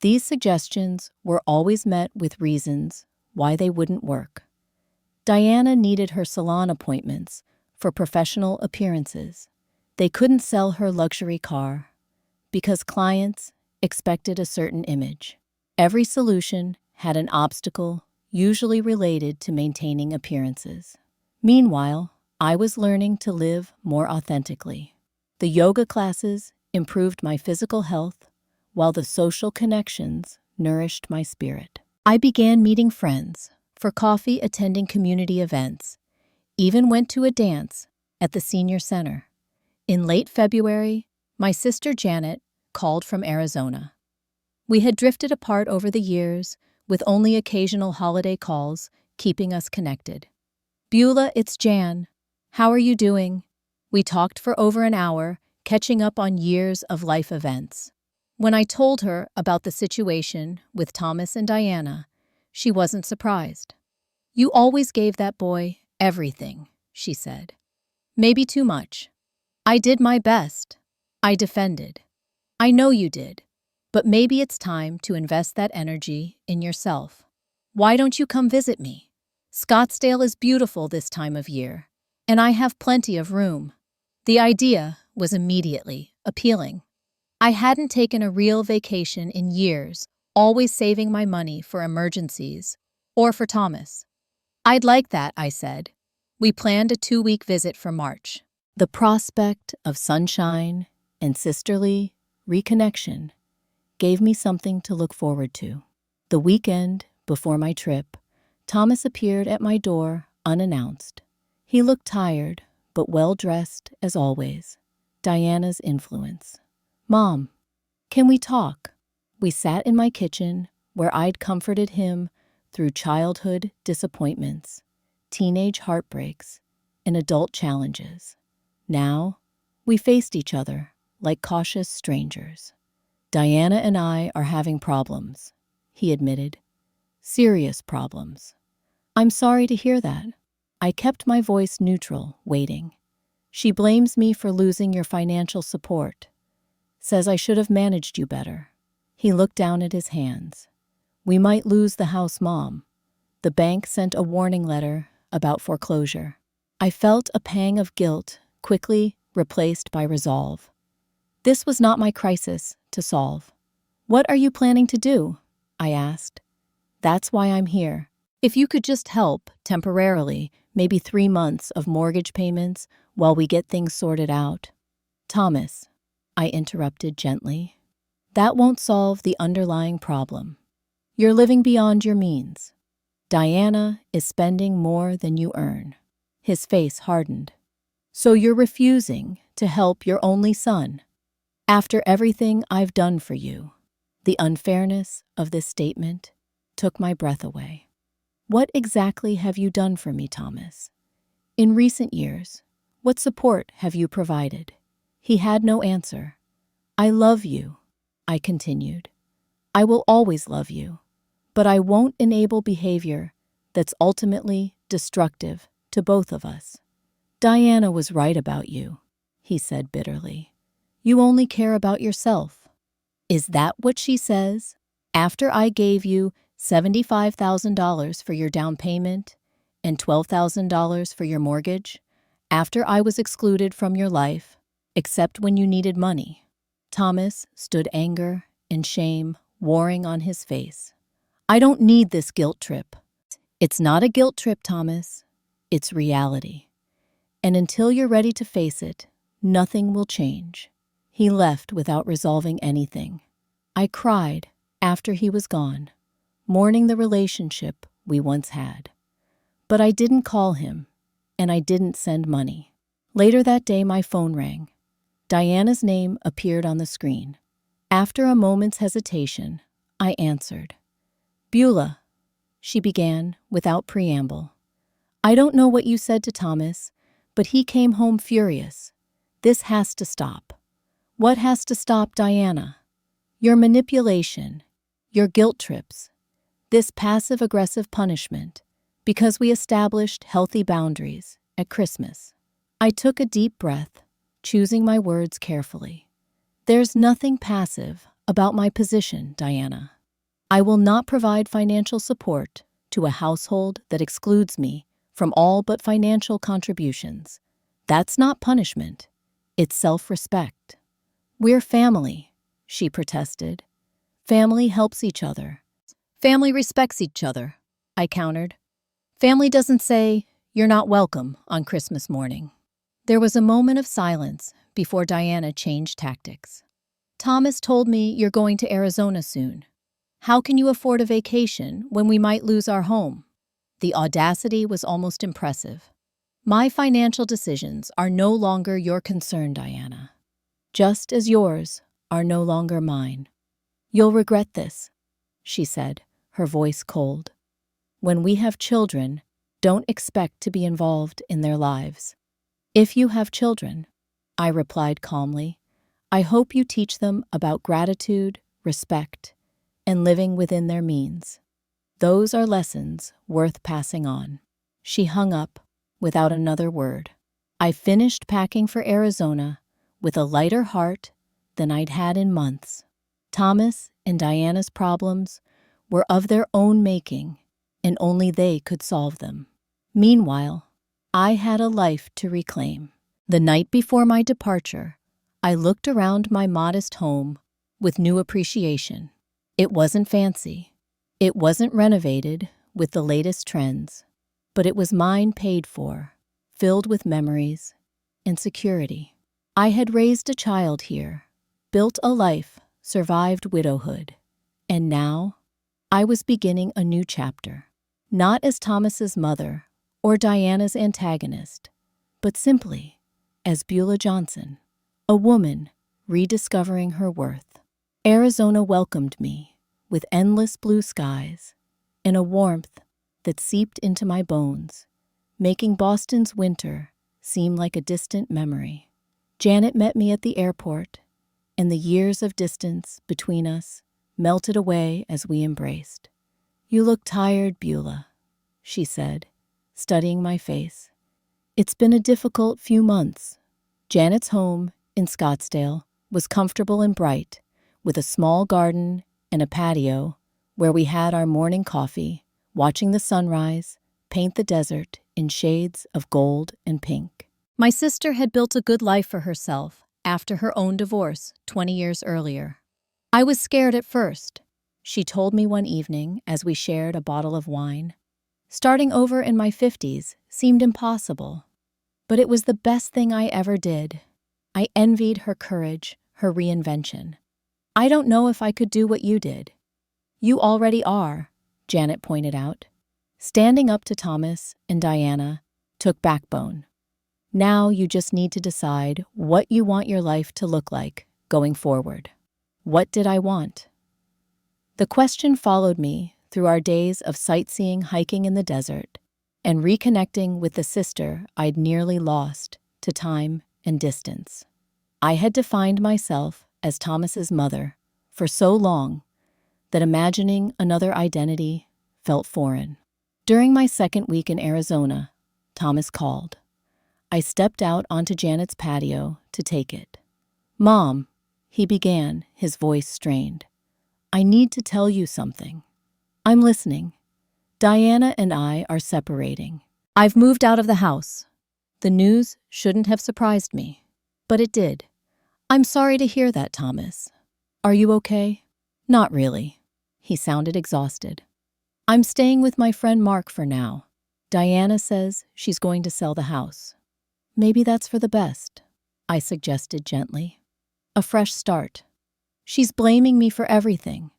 These suggestions were always met with reasons why they wouldn't work. Diana needed her salon appointments for professional appearances. They couldn't sell her luxury car because clients expected a certain image. Every solution had an obstacle usually related to maintaining appearances. Meanwhile, I was learning to live more authentically. The yoga classes improved my physical health, while the social connections nourished my spirit. I began meeting friends, for coffee, attending community events, even went to a dance at the senior center. In late February, my sister Janet called from Arizona. We had drifted apart over the years, with only occasional holiday calls keeping us connected. "Beulah, it's Jan. How are you doing?" We talked for over an hour, catching up on years of life events. When I told her about the situation with Thomas and Diana, she wasn't surprised. "You always gave that boy everything," she said. "Maybe too much." "I did my best." I defended. "I know you did, but maybe it's time to invest that energy in yourself. Why don't you come visit me? Scottsdale is beautiful this time of year, and I have plenty of room." The idea was immediately appealing. I hadn't taken a real vacation in years, always saving my money for emergencies, or for Thomas. "I'd like that," I said. We planned a 2-week visit for March. The prospect of sunshine and sisterly reconnection gave me something to look forward to. The weekend before my trip, Thomas appeared at my door unannounced. He looked tired, but well-dressed as always. Diana's influence. "Mom, can we talk?" We sat in my kitchen, where I'd comforted him through childhood disappointments, teenage heartbreaks, and adult challenges. Now, we faced each other like cautious strangers. "Diana and I are having problems," he admitted. "Serious problems." "I'm sorry to hear that." I kept my voice neutral, waiting. "She blames me for losing your financial support. Says I should have managed you better." He looked down at his hands. "We might lose the house, Mom. The bank sent a warning letter about foreclosure." I felt a pang of guilt, quickly replaced by resolve. This was not my crisis to solve. "What are you planning to do?" I asked. "That's why I'm here. If you could just help, temporarily, maybe 3 months of mortgage payments while we get things sorted out." "Thomas," I interrupted gently, "that won't solve the underlying problem. You're living beyond your means. Diana is spending more than you earn." His face hardened. "So you're refusing to help your only son? After everything I've done for you?" The unfairness of this statement took my breath away. "What exactly have you done for me, Thomas? In recent years, what support have you provided?" He had no answer. "I love you," I continued. "I will always love you, but I won't enable behavior that's ultimately destructive to both of us." "Diana was right about you," he said bitterly. "You only care about yourself." "Is that what she says? After I gave you $75,000 for your down payment and $12,000 for your mortgage, after I was excluded from your life, except when you needed money." Thomas stood, anger and shame warring on his face. "I don't need this guilt trip." "It's not a guilt trip, Thomas. It's reality. And until you're ready to face it, nothing will change." He left without resolving anything. I cried after he was gone, mourning the relationship we once had. But I didn't call him, and I didn't send money. Later that day, my phone rang. Diana's name appeared on the screen. After a moment's hesitation, I answered. "Beulah," she began without preamble. "I don't know what you said to Thomas, but he came home furious. This has to stop." "What has to stop, Diana?" "Your manipulation, your guilt trips, this passive-aggressive punishment, because we established healthy boundaries at Christmas." I took a deep breath, choosing my words carefully. "There's nothing passive about my position, Diana. I will not provide financial support to a household that excludes me from all but financial contributions. That's not punishment. It's self-respect." "We're family," she protested. "Family helps each other. Family respects each other," I countered. "Family doesn't say, 'You're not welcome' on Christmas morning." There was a moment of silence before Diana changed tactics. "Thomas told me you're going to Arizona soon. How can you afford a vacation when we might lose our home?" The audacity was almost impressive. "My financial decisions are no longer your concern, Diana. Just as yours are no longer mine." "You'll regret this," she said, her voice cold. "When we have children, don't expect to be involved in their lives." "If you have children," I replied calmly, "I hope you teach them about gratitude, respect, and living within their means. Those are lessons worth passing on." She hung up without another word. I finished packing for Arizona with a lighter heart than I'd had in months. Thomas and Diana's problems were of their own making, and only they could solve them. Meanwhile, I had a life to reclaim. The night before my departure, I looked around my modest home with new appreciation. It wasn't fancy. It wasn't renovated with the latest trends, but it was mine, paid for, filled with memories and security. I had raised a child here, built a life, survived widowhood, and now I was beginning a new chapter. Not as Thomas's mother or Diana's antagonist, but simply as Beulah Johnson, a woman rediscovering her worth. Arizona welcomed me with endless blue skies and a warmth that seeped into my bones, making Boston's winter seem like a distant memory. Janet met me at the airport, and the years of distance between us melted away as we embraced. "You look tired, Beulah," she said, studying my face. "It's been a difficult few months." Janet's home in Scottsdale was comfortable and bright, with a small garden and a patio where we had our morning coffee, watching the sunrise paint the desert in shades of gold and pink. My sister had built a good life for herself after her own divorce 20 years earlier. "I was scared at first," she told me one evening as we shared a bottle of wine. "Starting over in my 50s seemed impossible, but it was the best thing I ever did." I envied her courage, her reinvention. "I don't know if I could do what you did." "You already are," Janet pointed out. "Standing up to Thomas and Diana took backbone. Now you just need to decide what you want your life to look like going forward." What did I want? The question followed me through our days of sightseeing, hiking in the desert, and reconnecting with the sister I'd nearly lost to time and distance. I had defined myself as Thomas's mother for so long that imagining another identity felt foreign. During my second week in Arizona, Thomas called. I stepped out onto Janet's patio to take it. "Mom," he began, his voice strained. "I need to tell you something." "I'm listening." "Diana and I are separating." I've moved out of the house. The news shouldn't have surprised me, but it did. I'm sorry to hear that, Thomas. Are you okay? Not really. He sounded exhausted. I'm staying with my friend Mark for now. Diana says she's going to sell the house. Maybe that's for the best, I suggested gently. A fresh start. She's blaming me for everything.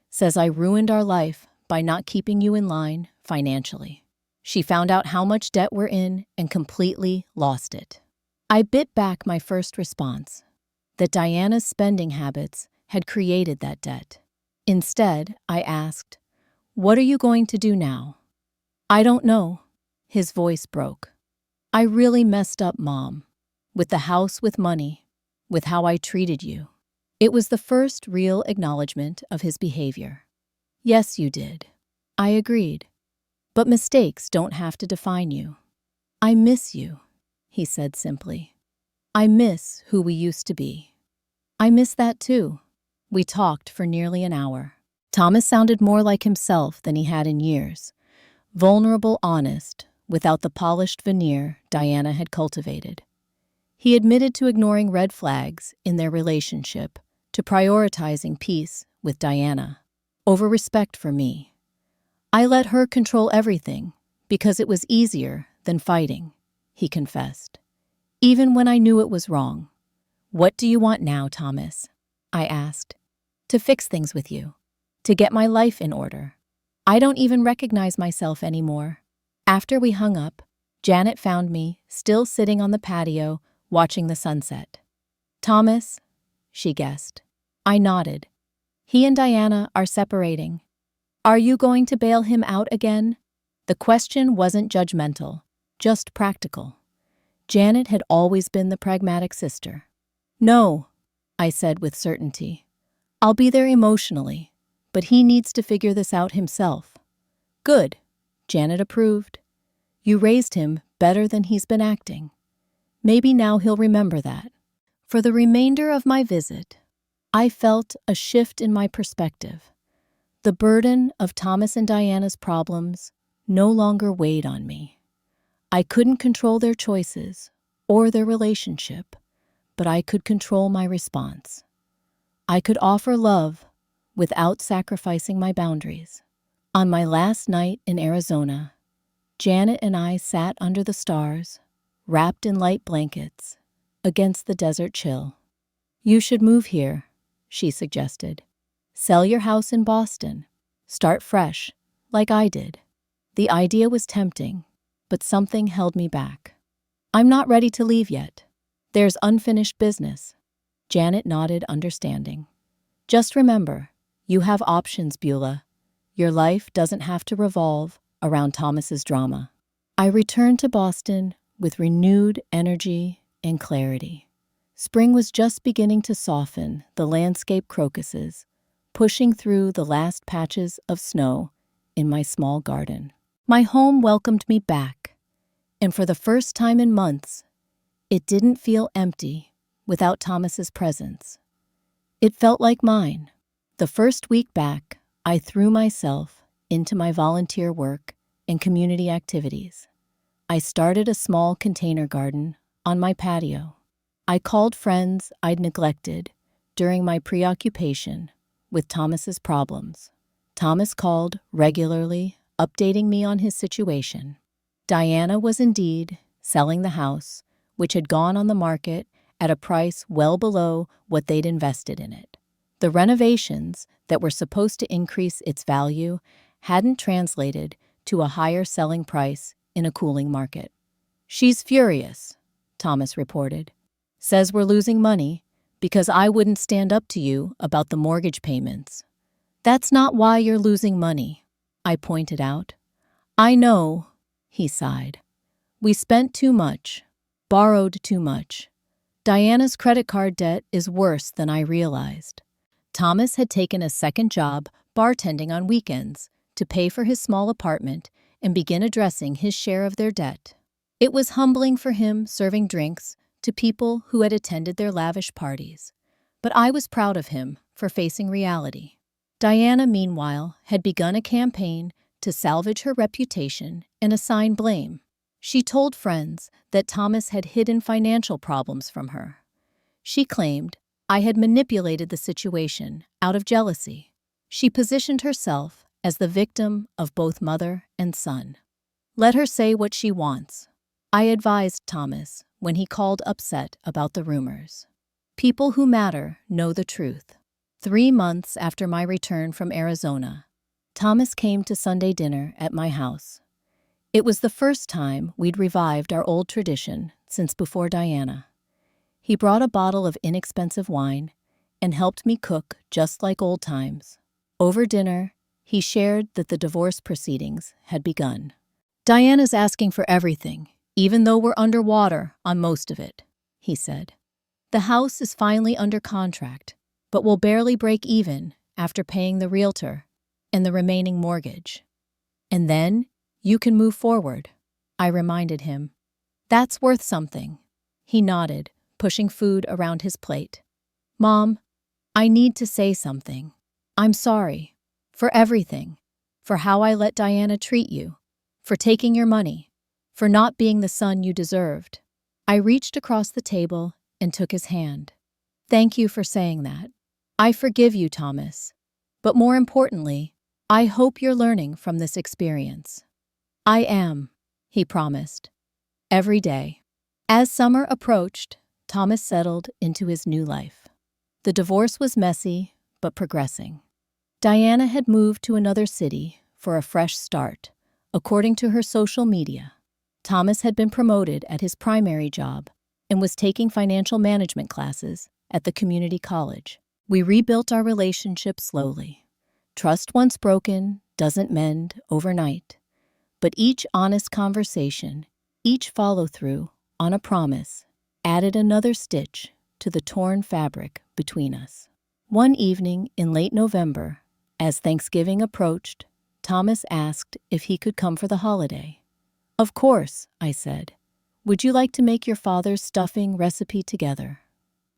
Says I ruined our life by not keeping you in line financially. She found out how much debt we're in and completely lost it. I bit back my first response, that Diana's spending habits had created that debt. Instead, I asked, "What are you going to do now?" "I don't know." His voice broke. "I really messed up, Mom. With the house, with money, with how I treated you." It was the first real acknowledgement of his behavior. "Yes, you did." I agreed. "But mistakes don't have to define you." "I miss you," he said simply. "I miss who we used to be." "I miss that too." We talked for nearly an hour. Thomas sounded more like himself than he had in years. Vulnerable, honest, without the polished veneer Diana had cultivated. He admitted to ignoring red flags in their relationship, to prioritizing peace with Diana, over respect for me. "I let her control everything because it was easier than fighting," he confessed, "even when I knew it was wrong." "What do you want now, Thomas?" I asked. "To fix things with you. To get my life in order. I don't even recognize myself anymore." After we hung up, Janet found me still sitting on the patio watching the sunset. "Thomas," she guessed. I nodded. "He and Diana are separating. Are you going to bail him out again?" The question wasn't judgmental, just practical. Janet had always been the pragmatic sister. "No," I said with certainty. "I'll be there emotionally, but he needs to figure this out himself." "Good," Janet approved. "You raised him better than he's been acting. Maybe now he'll remember that." For the remainder of my visit, I felt a shift in my perspective. The burden of Thomas and Diana's problems no longer weighed on me. I couldn't control their choices or their relationship, but I could control my response. I could offer love without sacrificing my boundaries. On my last night in Arizona, Janet and I sat under the stars, wrapped in light blankets, against the desert chill. "You should move here," she suggested. "Sell your house in Boston. Start fresh, like I did." The idea was tempting, but something held me back. "I'm not ready to leave yet. There's unfinished business." Janet nodded, understanding. "Just remember, you have options, Beulah. Your life doesn't have to revolve around Thomas's drama." I returned to Boston with renewed energy and clarity. Spring was just beginning to soften the landscape crocuses, pushing through the last patches of snow in my small garden. My home welcomed me back, and for the first time in months, it didn't feel empty without Thomas's presence. It felt like mine. The first week back, I threw myself into my volunteer work and community activities. I started a small container garden on my patio. I called friends I'd neglected during my preoccupation with Thomas's problems. Thomas called regularly, updating me on his situation. Diana was indeed selling the house, which had gone on the market at a price well below what they'd invested in it. The renovations that were supposed to increase its value hadn't translated to a higher selling price in a cooling market. "She's furious," Thomas reported. "Says we're losing money because I wouldn't stand up to you about the mortgage payments." "That's not why you're losing money," I pointed out. "I know," he sighed. "We spent too much, borrowed too much. Diana's credit card debt is worse than I realized." Thomas had taken a second job bartending on weekends to pay for his small apartment and begin addressing his share of their debt. It was humbling for him serving drinks to people who had attended their lavish parties, but I was proud of him for facing reality. Diana, meanwhile, had begun a campaign to salvage her reputation and assign blame. She told friends that Thomas had hidden financial problems from her. She claimed I had manipulated the situation out of jealousy. She positioned herself as the victim of both mother and son. Let her say what she wants, I advised Thomas when he called upset about the rumors. People who matter know the truth. 3 months after my return from Arizona, Thomas came to Sunday dinner at my house. It was the first time we'd revived our old tradition since before Diana. He brought a bottle of inexpensive wine and helped me cook just like old times. Over dinner, he shared that the divorce proceedings had begun. Diana's asking for everything, even though we're underwater on most of it, he said. The house is finally under contract, but will barely break even after paying the realtor and the remaining mortgage. And then you can move forward, I reminded him. That's worth something. He nodded, pushing food around his plate. Mom, I need to say something. I'm sorry. For everything. For how I let Diana treat you. For taking your money. For not being the son you deserved. I reached across the table and took his hand. Thank you for saying that. I forgive you, Thomas. But more importantly, I hope you're learning from this experience. I am, he promised. Every day. As summer approached, Thomas settled into his new life. The divorce was messy, but progressing. Diana had moved to another city for a fresh start, according to her social media. Thomas had been promoted at his primary job and was taking financial management classes at the community college. We rebuilt our relationship slowly. Trust once broken doesn't mend overnight, but each honest conversation, each follow-through on a promise, added another stitch to the torn fabric between us. One evening in late November, as Thanksgiving approached, Thomas asked if he could come for the holiday. Of course, I said. Would you like to make your father's stuffing recipe together?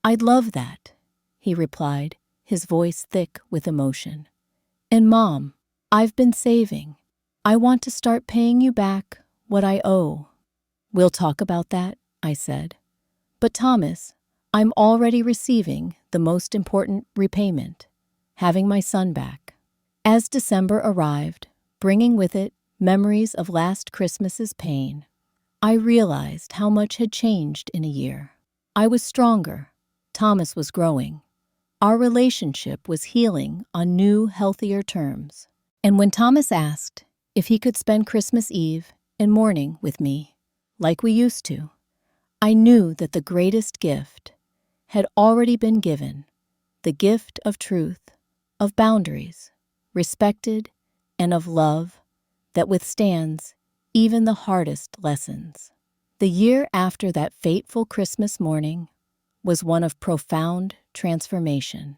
I'd love that, he replied, his voice thick with emotion. And Mom, I've been saving. I want to start paying you back what I owe. We'll talk about that, I said. But Thomas, I'm already receiving the most important repayment, having my son back. As December arrived, bringing with it memories of last Christmas's pain, I realized how much had changed in a year. I was stronger. Thomas was growing. Our relationship was healing on new, healthier terms. And when Thomas asked if he could spend Christmas Eve and morning with me, like we used to, I knew that the greatest gift had already been given, the gift of truth, of boundaries, respected, and of love that withstands even the hardest lessons. The year after that fateful Christmas morning was one of profound transformation,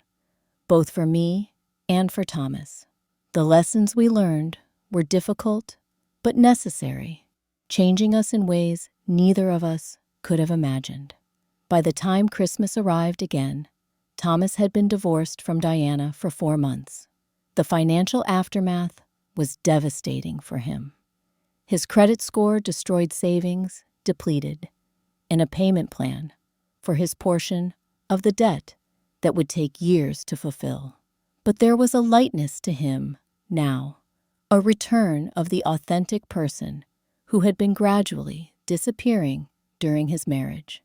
both for me and for Thomas. The lessons we learned were difficult but necessary, changing us in ways neither of us could have imagined. By the time Christmas arrived again, Thomas had been divorced from Diana for 4 months. The financial aftermath was devastating for him. His credit score destroyed, savings depleted, and a payment plan for his portion of the debt that would take years to fulfill. But there was a lightness to him now, a return of the authentic person who had been gradually disappearing during his marriage.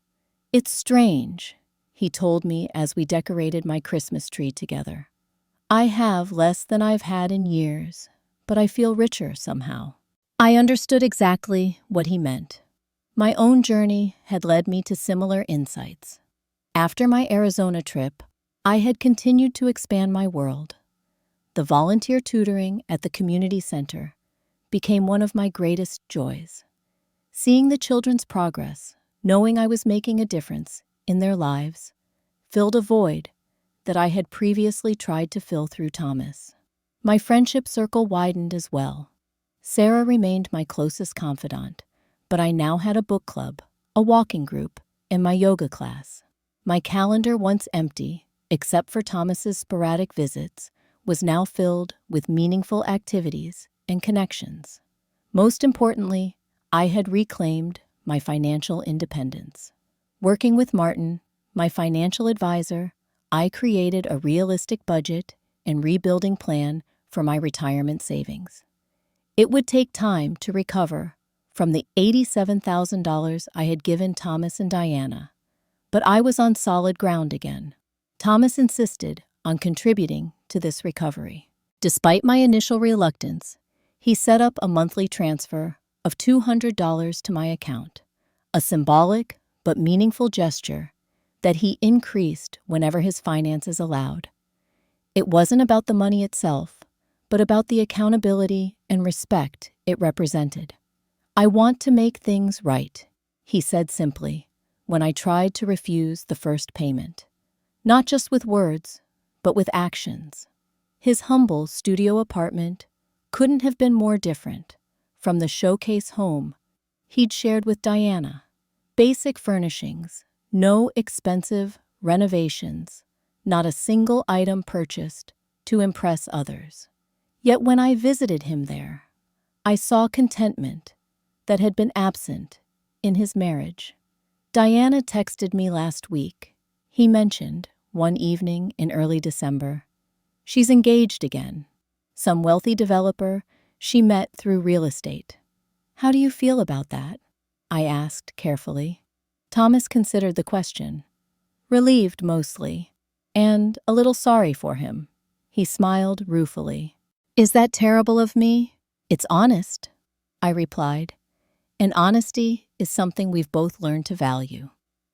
It's strange, he told me as we decorated my Christmas tree together. I have less than I've had in years, but I feel richer somehow. I understood exactly what he meant. My own journey had led me to similar insights. After my Arizona trip, I had continued to expand my world. The volunteer tutoring at the community center became one of my greatest joys. Seeing the children's progress, knowing I was making a difference in their lives, filled a void that I had previously tried to fill through Thomas. My friendship circle widened as well. Sarah remained my closest confidant, but I now had a book club, a walking group, and my yoga class. My calendar, once empty, except for Thomas's sporadic visits, was now filled with meaningful activities and connections. Most importantly, I had reclaimed my financial independence. Working with Martin, my financial advisor, I created a realistic budget and rebuilding plan for my retirement savings. It would take time to recover from the $87,000 I had given Thomas and Diana, but I was on solid ground again. Thomas insisted on contributing to this recovery. Despite my initial reluctance, he set up a monthly transfer of $200 to my account, a symbolic but meaningful gesture that he increased whenever his finances allowed. It wasn't about the money itself, but about the accountability and respect it represented. "I want to make things right," he said simply, when I tried to refuse the first payment. Not just with words, but with actions. His humble studio apartment couldn't have been more different from the showcase home he'd shared with Diana. Basic furnishings, no expensive renovations, not a single item purchased to impress others. Yet when I visited him there, I saw contentment that had been absent in his marriage. Diana texted me last week. He mentioned, one evening in early December, she's engaged again. Some wealthy developer she met through real estate. "How do you feel about that?" I asked carefully. Thomas considered the question. Relieved mostly, and a little sorry for him. He smiled ruefully. "Is that terrible of me?" "It's honest," I replied. And honesty is something we've both learned to value.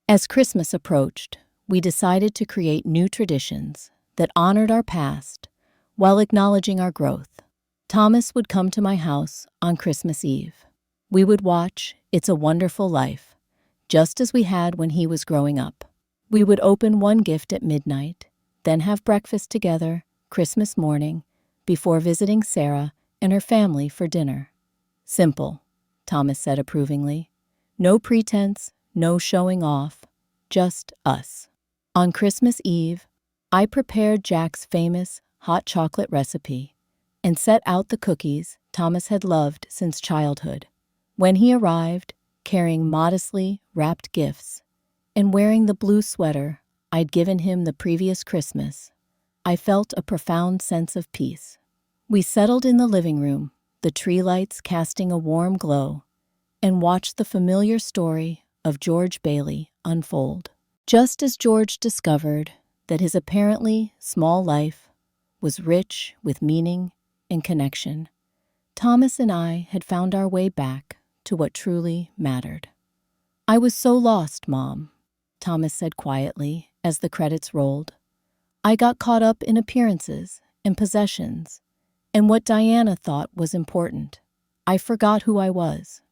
As Christmas approached, we decided to create new traditions that honored our past while acknowledging our growth. Thomas would come to my house on Christmas Eve. We would watch It's a Wonderful Life, just as we had when he was growing up. We would open one gift at midnight, then have breakfast together Christmas morning before visiting Sarah and her family for dinner. "Simple," Thomas said approvingly. "No pretense, no showing off, just us." On Christmas Eve, I prepared Jack's famous hot chocolate recipe and set out the cookies Thomas had loved since childhood. When he arrived, carrying modestly wrapped gifts and wearing the blue sweater I'd given him the previous Christmas, I felt a profound sense of peace. We settled in the living room, the tree lights casting a warm glow, and watched the familiar story of George Bailey unfold. Just as George discovered that his apparently small life was rich with meaning and connection, Thomas and I had found our way back to what truly mattered. "I was so lost, Mom," Thomas said quietly as the credits rolled. "I got caught up in appearances and possessions and what Diana thought was important. I forgot who I was."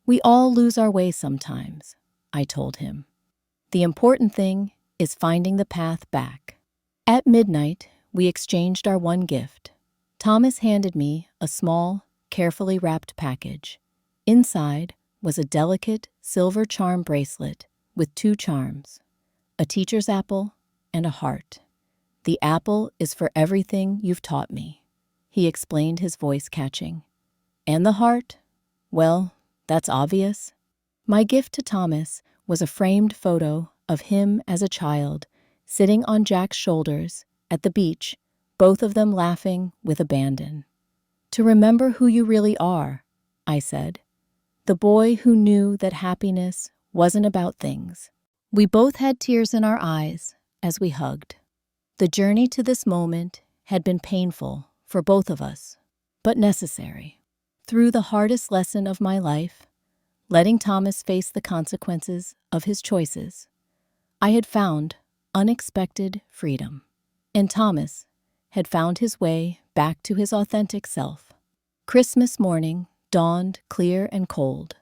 "We all lose our way sometimes," I told him. "The important thing is finding the path back." At midnight, we exchanged our one gift. Thomas handed me a small, carefully wrapped package. Inside was a delicate silver charm bracelet with two charms, a teacher's apple and a heart. "The apple is for everything you've taught me," he explained, his voice catching. "And the heart? Well, that's obvious." My gift to Thomas was a framed photo of him as a child, sitting on Jack's shoulders at the beach, both of them laughing with abandon. "To remember who you really are," I said. "The boy who knew that happiness wasn't about things." We both had tears in our eyes as we hugged. The journey to this moment had been painful for both of us, but necessary. Through the hardest lesson of my life, letting Thomas face the consequences of his choices, I had found unexpected freedom, and Thomas had found his way back to his authentic self. Christmas morning dawned clear and cold.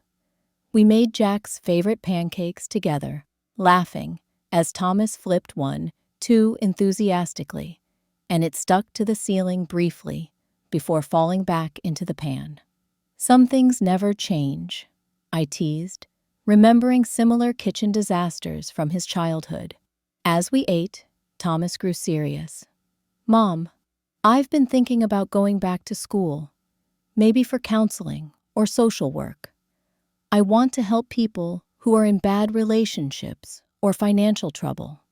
We made Jack's favorite pancakes together, laughing as Thomas flipped one too enthusiastically, and it stuck to the ceiling briefly before falling back into the pan. "Some things never change," I teased, remembering similar kitchen disasters from his childhood. As we ate, Thomas grew serious. "Mom, I've been thinking about going back to school, maybe for counseling or social work. I want to help people who are in bad relationships or financial trouble.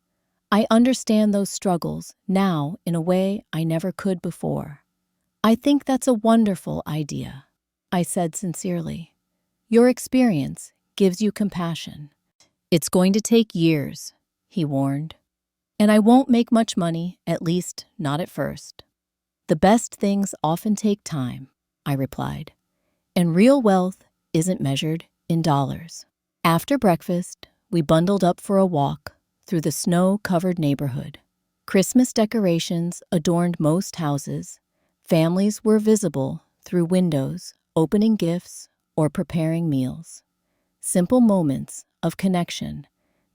I understand those struggles now in a way I never could before. I think that's a wonderful idea, I said sincerely. Your experience gives you compassion. It's going to take years, he warned. And I won't make much money, at least not at first. The best things often take time, I replied. And real wealth isn't measured in dollars. After breakfast, we bundled up for a walk through the snow-covered neighborhood. Christmas decorations adorned most houses. Families were visible through windows, opening gifts or preparing meals. Simple moments of connection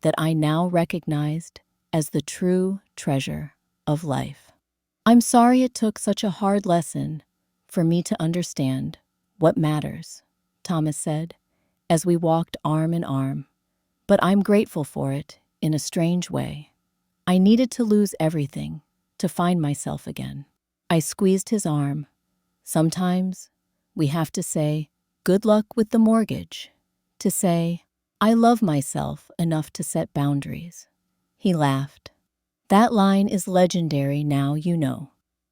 that I now recognized as the true treasure of life. I'm sorry it took such a hard lesson for me to understand what matters, Thomas said, as we walked arm in arm. But I'm grateful for it in a strange way. I needed to lose everything to find myself again. I squeezed his arm. Sometimes we have to say, good luck with the mortgage, to say, I love myself enough to set boundaries. He laughed. That line is legendary now, you know.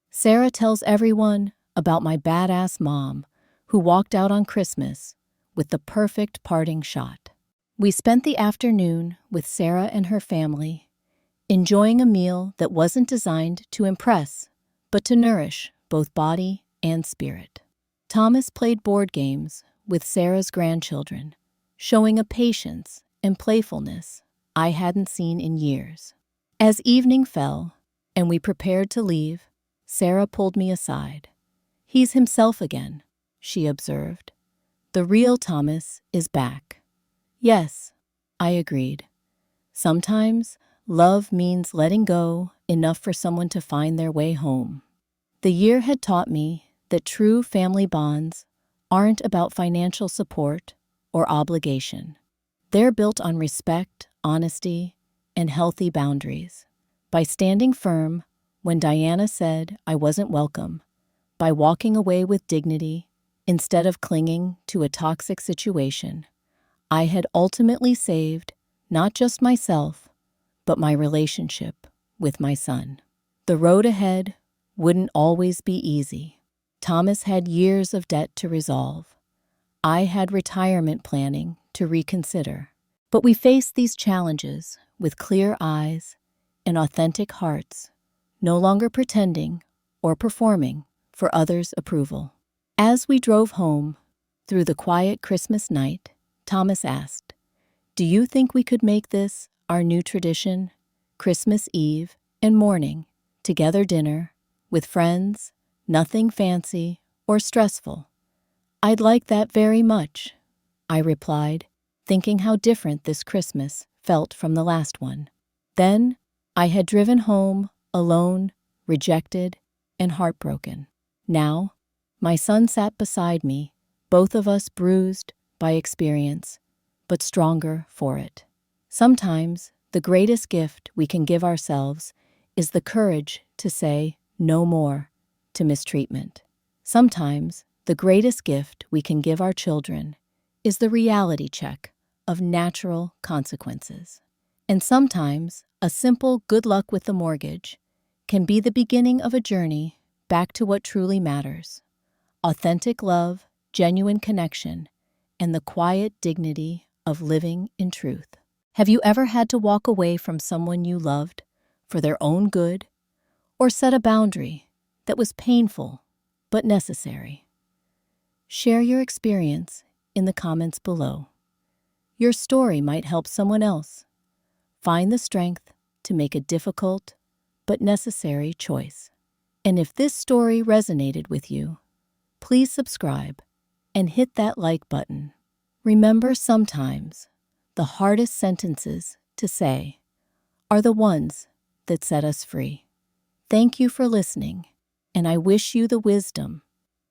Sarah tells everyone about my badass mom who walked out on Christmas with the perfect parting shot. We spent the afternoon with Sarah and her family, enjoying a meal that wasn't designed to impress, but to nourish both body and spirit. Thomas played board games with Sarah's grandchildren, showing a patience and playfulness I hadn't seen in years. As evening fell and we prepared to leave, Sarah pulled me aside. He's himself again, she observed. The real Thomas is back. Yes, I agreed. Sometimes love means letting go enough for someone to find their way home. The year had taught me that true family bonds aren't about financial support or obligation. They're built on respect, honesty, and healthy boundaries. By standing firm when Diana said I wasn't welcome, by walking away with dignity instead of clinging to a toxic situation, I had ultimately saved not just myself, but my relationship with my son. The road ahead wouldn't always be easy. Thomas had years of debt to resolve. I had retirement planning to reconsider. But we faced these challenges with clear eyes and authentic hearts, no longer pretending or performing for others' approval. As we drove home through the quiet Christmas night, Thomas asked, "Do you think we could make this our new tradition? Christmas Eve and morning, together dinner, with friends, nothing fancy or stressful." "I'd like that very much," I replied, thinking how different this Christmas felt from the last one. Then I had driven home, alone, rejected, and heartbroken. Now, my son sat beside me, both of us bruised by experience, but stronger for it. Sometimes the greatest gift we can give ourselves is the courage to say no more to mistreatment. Sometimes the greatest gift we can give our children is the reality check of natural consequences. And sometimes a simple good luck with the mortgage can be the beginning of a journey back to what truly matters: authentic love, genuine connection, and the quiet dignity of living in truth. Have you ever had to walk away from someone you loved for their own good, or set a boundary that was painful but necessary? Share your experience in the comments below. Your story might help someone else find the strength to make a difficult but necessary choice. And if this story resonated with you, please subscribe and hit that like button. Remember, sometimes the hardest sentences to say are the ones that set us free. Thank you for listening, and I wish you the wisdom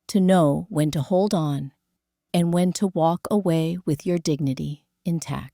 to know when to hold on and when to walk away with your dignity intact.